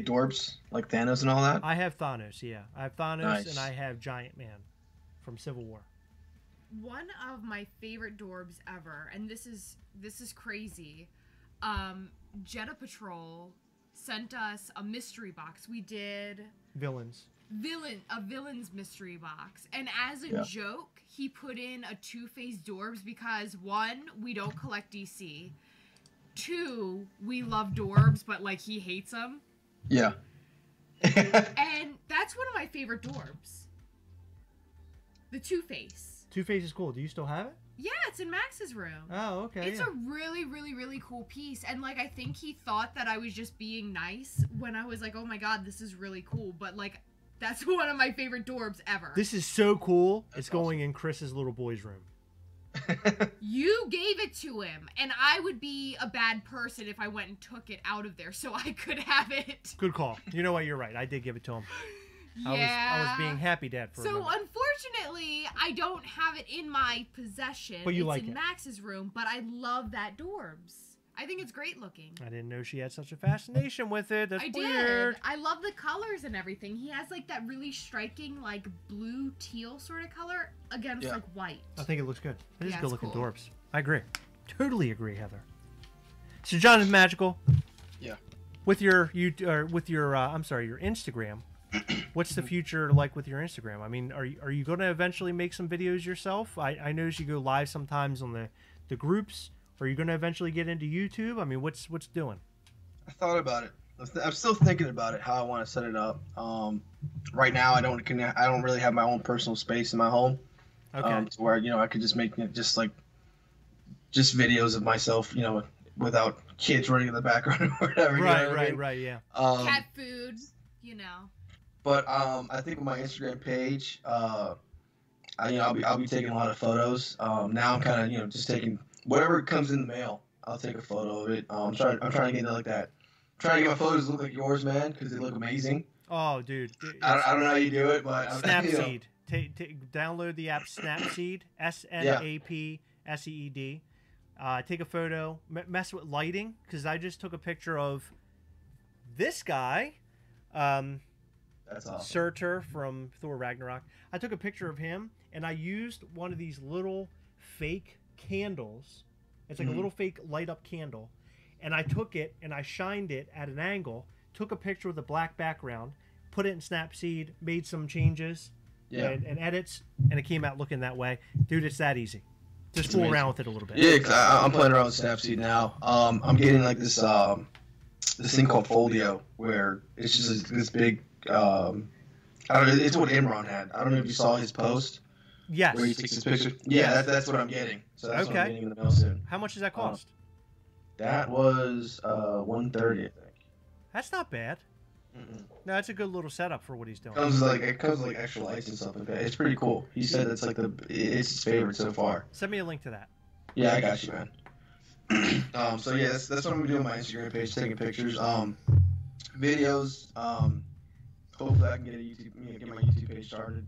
Dorbs, like Thanos and all that? I have Thanos, yeah. I have Thanos and I have Giant Man from Civil War. One of my favorite Dorbs ever, and this is crazy. Jetta Patrol sent us a mystery box. We did a villain's mystery box, and as a joke he put in a Two-Face Dorbs because 1, we don't collect DC, 2, we love Dorbs but like he hates them, and that's one of my favorite Dorbs, the Two-Face. Two-Face is cool. Do you still have it? Yeah, it's in Max's room. Oh, okay. It's a really, really, really cool piece. And, like, I think he thought that I was just being nice when I was like, oh my god, this is really cool. But, like, that's one of my favorite Dorbs ever. This is so cool. It's going in Chris's little boy's room. You gave it to him. And I would be a bad person if I went and took it out of there so I could have it. Good call. You know what? You're right. I did give it to him. Yeah. I was being happy dad for a So, minute. unfortunately, I don't have it in my possession. But you like it. It's in Max's room, but I love that Dorbs. I think it's great looking. I didn't know she had such a fascination with it. That's weird. I love the colors and everything. He has, like, that really striking, like, blue-teal sort of color against, like, white. I think it looks good. It is good looking cool. Dorbs. I agree. Totally agree, Heather. So, Jonathan Magical. Yeah. With your Instagram. What's the future like with your Instagram? I mean, are you going to eventually make some videos yourself? I notice you go live sometimes on the groups. Are you going to eventually get into YouTube? I mean, what's doing? I thought about it. I'm still thinking about it, how I want to set it up. Right now, I don't really have my own personal space in my home. Okay. To where I could just make just videos of myself, without kids running in the background or whatever. Right, yeah. Cat food, But I think with my Instagram page, I I'll be taking a lot of photos. Now I'm kind of just taking whatever comes in the mail. I'll take a photo of it. I'm trying to get into like that. I'm trying to get my photos to look like yours, man, because they look amazing. Oh, dude. I don't know how you do it, but Snapseed. Download the app Snapseed. SNAPSEED. Take a photo. Mess with lighting, because I just took a picture of this guy. That's awesome. Surtur from Thor Ragnarok. I took a picture of him, and I used one of these little fake candles. It's like a little fake light-up candle. And I took it, and I shined it at an angle, took a picture with a black background, put it in Snapseed, made some changes and edits, and it came out looking that way. Dude, it's that easy. Just fool around with it a little bit. Yeah, cause I'm playing around with Snapseed now. I'm getting like this thing called Folio, where it's just this big... I don't know. It's what Imran had. I don't know if you saw his post. Yes. Where he takes his picture. Yeah, that's what I'm getting. So that's what I'm getting in the mail soon. How much does that cost? That was $130, I think. That's not bad. No, that's a good little setup for what he's doing. It comes with extra lights and stuff like that. It's pretty cool. He said it's like it's his favorite so far. Send me a link to that. Yeah, I got you, man. So yeah, that's what I'm gonna do on my Instagram page, taking pictures, videos. Hopefully I can get my YouTube page started.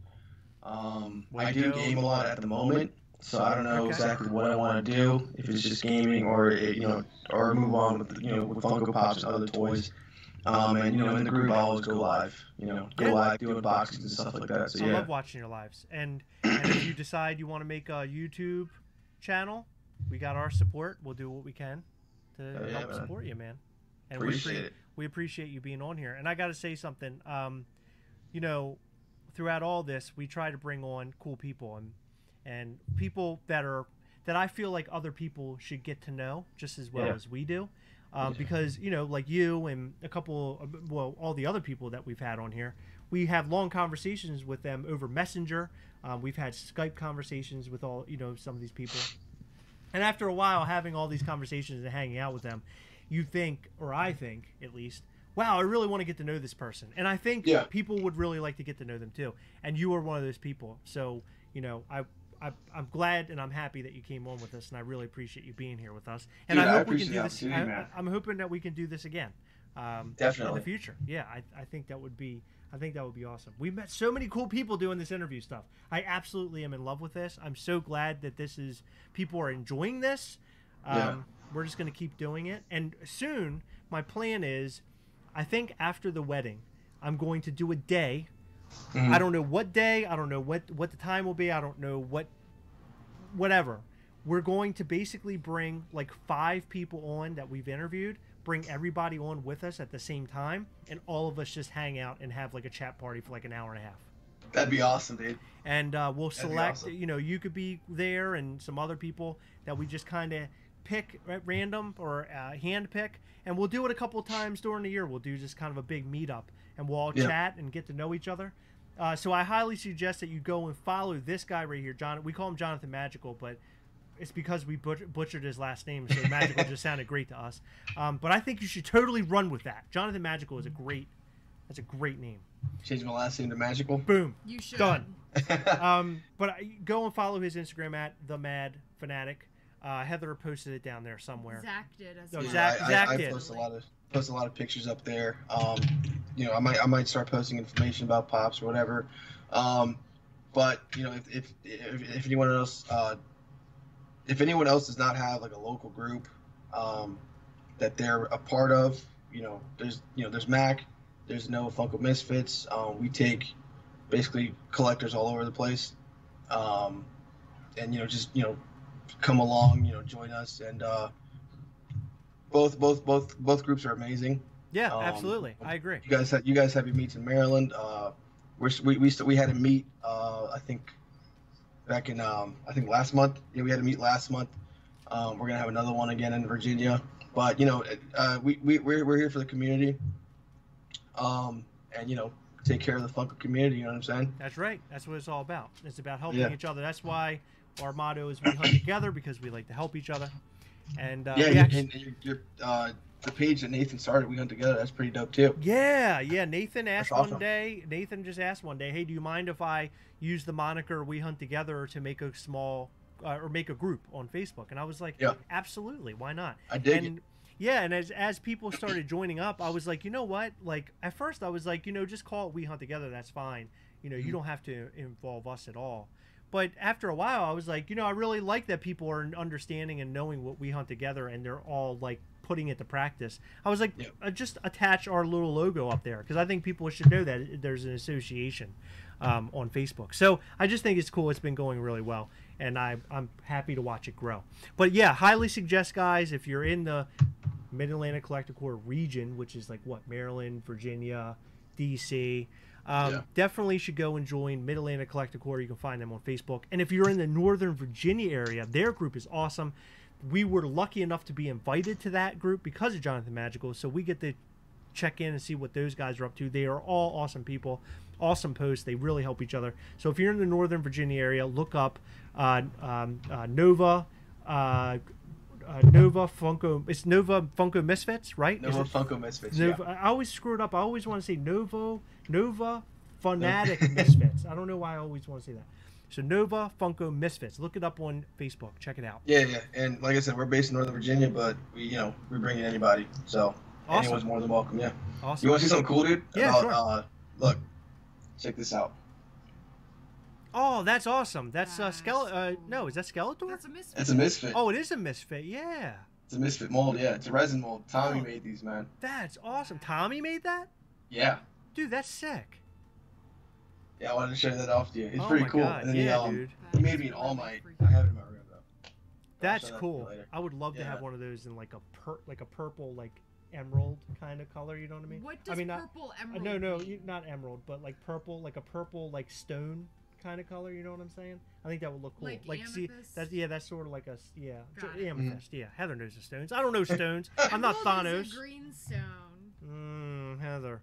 I do game a lot at the moment, so I don't know exactly what I want to do. If it's just gaming or or move on with with Funko Pops and other toys. And in the group I always go live. Live, do unboxings and stuff like that. So I love watching your lives. And if you decide you want to make a YouTube channel, we got our support. We'll do what we can to help support you, man. And we appreciate you being on here. And I got to say something. Throughout all this, we try to bring on cool people and people that I feel like other people should get to know just as well as we do. Because, like you and all the other people that we've had on here, we have long conversations with them over Messenger. We've had Skype conversations with all, some of these people. And after a while, having all these conversations and hanging out with them, you think, or I think at least, wow, I really want to get to know this person. And I think people would really like to get to know them too. And you are one of those people. So, I'm glad and I'm happy that you came on with us, and I really appreciate you being here with us. And I hope we can do this. I'm hoping that we can do this again. Definitely in the future. Yeah, I think that would be. I think that would be awesome. We've met so many cool people doing this interview stuff. I absolutely am in love with this. I'm so glad that people are enjoying this. We're just going to keep doing it. And soon, my plan is, I think after the wedding, I'm going to do a day. I don't know what day. I don't know what the time will be. I don't know whatever. We're going to basically bring like 5 people on that we've interviewed, bring everybody on with us at the same time, and all of us just hang out and have like a chat party for like an hour and a half. That'd be awesome, dude. And we'll select, you could be there and some other people that we just kind of pick at random or hand pick, and we'll do it a couple of times during the year. We'll do just kind of a big meetup, and we'll all chat and get to know each other. So I highly suggest that you go and follow this guy right here, John. We call him Jonathan Magical, but it's because we butchered his last name, so Magical just sounded great to us. But I think you should totally run with that. Jonathan Magical is that's a great name. Change my last name to Magical. Boom. You should. Done. But go and follow his Instagram at @TheMadFanatic. Heather posted it down there somewhere. Zach did as well. well. Zach did. I post a lot of pictures up there. I might start posting information about Pops or whatever. But if anyone else does not have like a local group that they're a part of, there's Mac, there's No Funko Misfits. We take basically collectors all over the place, and just come along, join us, and both groups are amazing. Yeah, absolutely, I agree. You guys have your meets in Maryland. We had a meet I think back in I think last month. Yeah, we had a meet last month. We're gonna have another one again in Virginia. But we're here for the community. And take care of the Funko community. You know what I'm saying? That's right. That's what it's all about. It's about helping each other. That's why our motto is we hunt together, because we like to help each other. And the page that Nathan started, We Hunt Together. That's pretty dope too. Yeah. Nathan asked That's awesome. one day. Nathan just asked one day, "Hey, do you mind if I use the moniker We Hunt Together to make a small or make a group on Facebook?" And I was like, Yeah. absolutely, why not? I dig it. Yeah, and as people started joining up, I was like, you know what? Like at first, I was like, just call it We Hunt Together. That's fine. You don't have to involve us at all. But after a while, I was like, I really like that people are understanding and knowing what We Hunt Together, and they're all like putting it to practice. I was like, just attach our little logo up there, because I think people should know that there's an association on Facebook. So I just think it's cool. It's been going really well, and I'm happy to watch it grow. But yeah, highly suggest, guys, if you're in the Mid-Atlantic Collector Corps region, which is like Maryland, Virginia, DC, definitely should go and join Mid-Atlantic Collector Corps. You can find them on Facebook. And if you're in the Northern Virginia area, their group is awesome. We were lucky enough to be invited to that group because of Jonathan Magical, so we get to check in and see what those guys are up to. They are all awesome people, awesome posts. They really help each other. So if you're in the Northern Virginia area, look up Nova Funko. It's Nova Funko Misfits, right? Nova Funko Misfits. Nova, yeah. I always screw it up. I always want to say Nova Fanatic Misfits. I don't know why I always want to say that. So Nova Funko Misfits. Look it up on Facebook. Check it out. Yeah. And like I said, we're based in Northern Virginia, but we bring in anybody. So anyone's more than welcome. Yeah. Awesome. You want to see something cool, dude? Yeah, sure. Look, check this out. Oh, that's awesome. That's no, is that Skeletor? That's a misfit. It's a misfit. Oh, it is a misfit. Yeah. It's a misfit mold. Yeah, it's a resin mold. Tommy made these, man. That's awesome. Tommy made that? Yeah. Dude, that's sick. Yeah, I wanted to show that off to you. It's Oh pretty my cool. God. And Yeah, then dude. he made me an All Might. I have it in my room though. That's show that to cool. you later. I would love to have one of those in like a purple, like emerald kind of color. You know what I mean? What does purple not, emerald no, mean? not emerald, but like purple, like stone kind of color. You know what I'm saying? I think that would look cool. Like see, amethyst? that's sort of like Got it. amethyst. Yeah, Heather knows the stones. I don't know stones. I'm not Thanos. It's a green stone. Heather.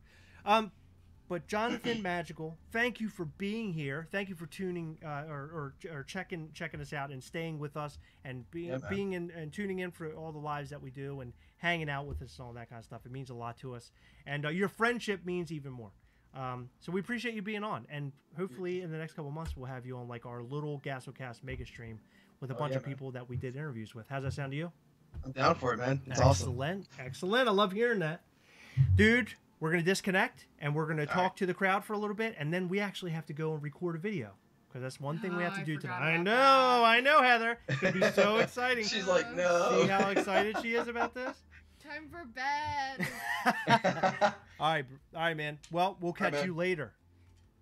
But Jonathan Magical, thank you for being here. Thank you for tuning or checking us out and staying with us and being in and tuning in for all the lives that we do and hanging out with us and all that kind of stuff. It means a lot to us, and your friendship means even more. So we appreciate you being on, and hopefully in the next couple of months we'll have you on like our little Gastlecast mega stream with a bunch of people that we did interviews with. How's that sound to you? I'm down for it, man. It's awesome. Excellent. I love hearing that, dude. We're going to disconnect, and we're going to talk to the crowd for a little bit, and then we actually have to go and record a video, because that's one thing we have to do today. I know, Heather. It's going to be so exciting. She's like, no. See how excited she is about this? Time for bed. All right, man. Well, we'll catch you later.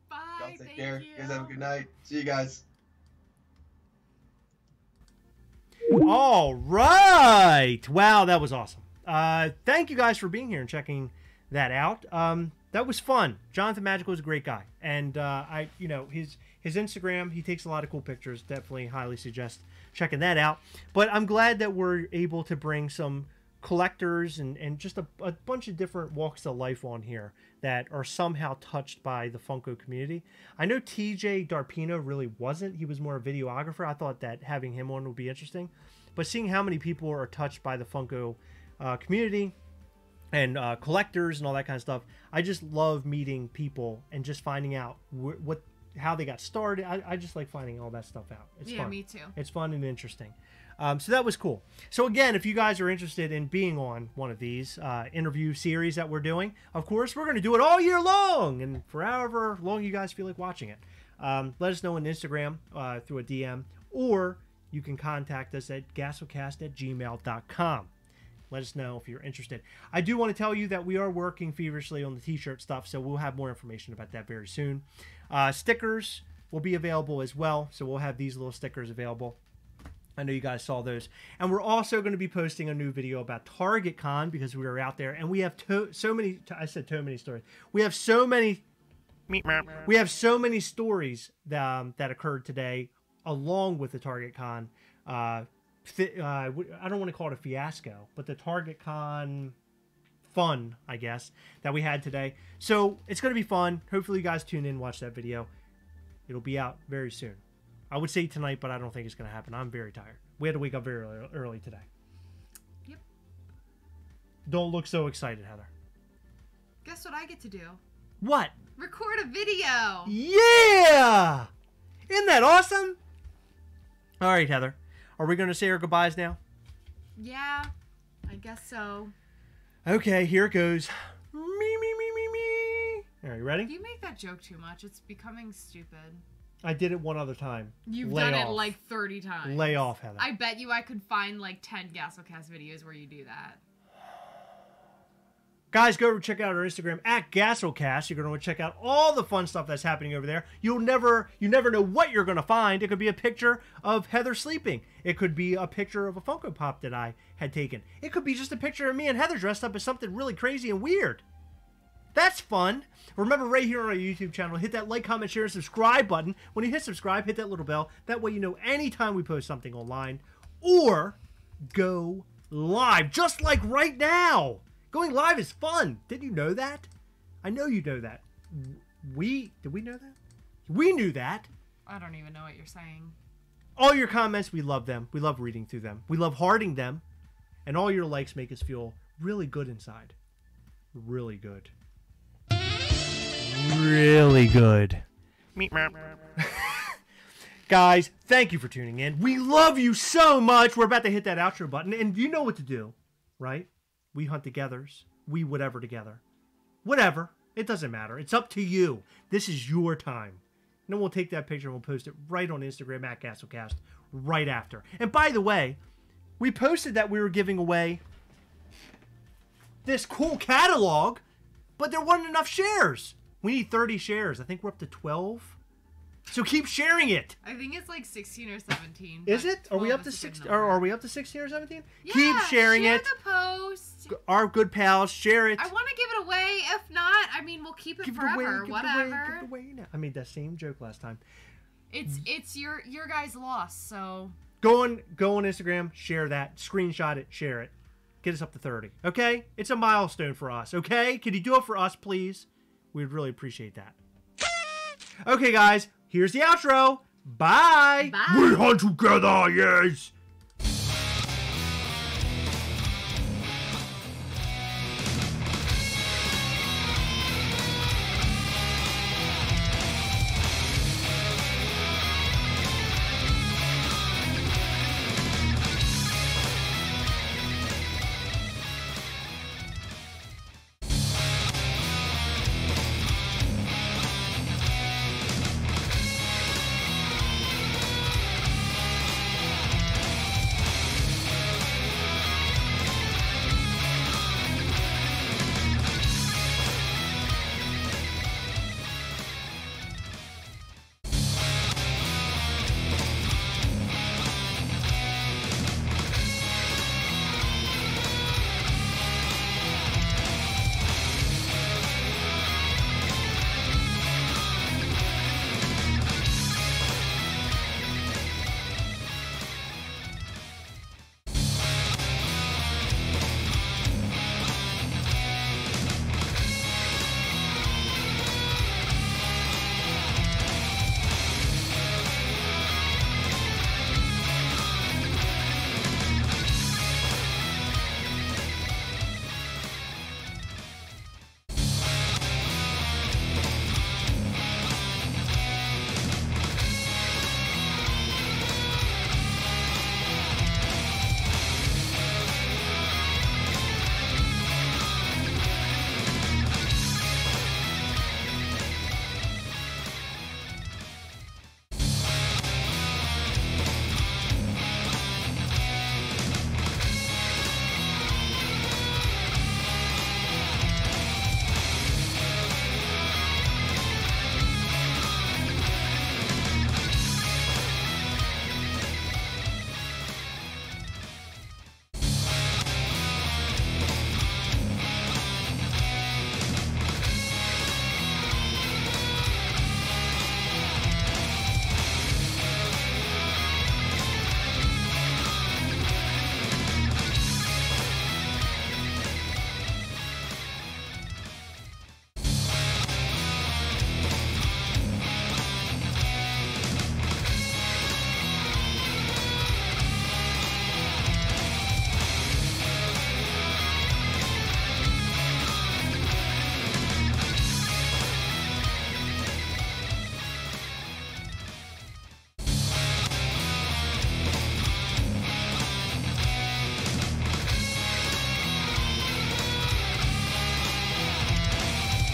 Bye. Y'all take Thank care. you. You guys have a good night. See you guys. All right. Wow, that was awesome. Thank you guys for being here and checking that out. That was fun. Jonathan Magical is a great guy, and his Instagram, he takes a lot of cool pictures. Definitely highly suggest checking that out. But I'm glad that we're able to bring some collectors and just a bunch of different walks of life on here that are somehow touched by the Funko community. I know TJ Darpino really wasn't. He was more a videographer. I thought that having him on would be interesting. But seeing how many people are touched by the Funko community and collectors and all that kind of stuff, I just love meeting people and just finding out how they got started. I just like finding all that stuff out. It's fun. Me too. It's fun and interesting. So that was cool. So again, if you guys are interested in being on one of these interview series that we're doing, of course, we're going to do it all year long and for however long you guys feel like watching it. Let us know on Instagram through a DM, or you can contact us at gastlecast@gmail.com. Let us know if you're interested. I do want to tell you that we are working feverishly on the t-shirt stuff, so we'll have more information about that very soon. Stickers will be available as well, so we'll have these little stickers available. I know you guys saw those. And we're also going to be posting a new video about Target Con, because we were out there, and we have so many stories. We have so many stories that occurred today along with the Target Con. I don't want to call it a fiasco, but the Target Con fun, I guess, that we had today. So it's going to be fun. Hopefully you guys tune in and watch that video. It'll be out very soon. I would say tonight, but I don't think it's going to happen. I'm very tired. We had to wake up very early today. Yep. Don't look so excited, Heather. Guess what I get to do? What? Record a video. Yeah! Isn't that awesome? All right, Heather. Are we going to say our goodbyes now? Yeah, I guess so. Okay, here it goes. Me, me, me, me, me. All right, you ready? You make that joke too much. It's becoming stupid. I did it one other time. You've Lay done off. it like 30 times. Lay off, Heather. I bet you I could find like 10 Gastlecast videos where you do that. Guys, go over and check out our Instagram at Gastlecast. You're going to want to check out all the fun stuff that's happening over there. You never know what you're going to find. It could be a picture of Heather sleeping. It could be a picture of a Funko Pop that I had taken. It could be just a picture of me and Heather dressed up as something really crazy and weird. That's fun. Remember, right here on our YouTube channel, hit that like, comment, share, and subscribe button. When you hit subscribe, hit that little bell. That way you know anytime we post something online. Or go live, just like right now. Going live is fun. Did you know that? I know you know that. Did we know that? We knew that. I don't even know what you're saying. All your comments, we love them. We love reading through them. We love hearting them. And all your likes make us feel really good inside. Really good. Really good. Guys, thank you for tuning in. We love you so much. We're about to hit that outro button. And you know what to do, right? We hunt togethers. We whatever together. Whatever. It doesn't matter. It's up to you. This is your time. And then we'll take that picture and we'll post it right on Instagram at Gastlecast right after. And by the way, we posted that we were giving away this cool catalog, but there wasn't enough shares. We need 30 shares. I think we're up to 12. So keep sharing it. I think it's like 16 or 17. Is it? Are we up to 16? Or are we up to 16 or 17? Yeah, keep sharing share it. The post. Our good pals, share it. I want to give it away. If not, I mean, we'll keep it forever. Whatever. Give it away now. I made that same joke last time. It's your guys' loss. So go on Instagram, share that, screenshot it, share it, get us up to 30. Okay? It's a milestone for us. Okay? Can you do it for us, please? We'd really appreciate that. Okay, guys. Here's the outro. Bye. Bye. We hunt together, yes.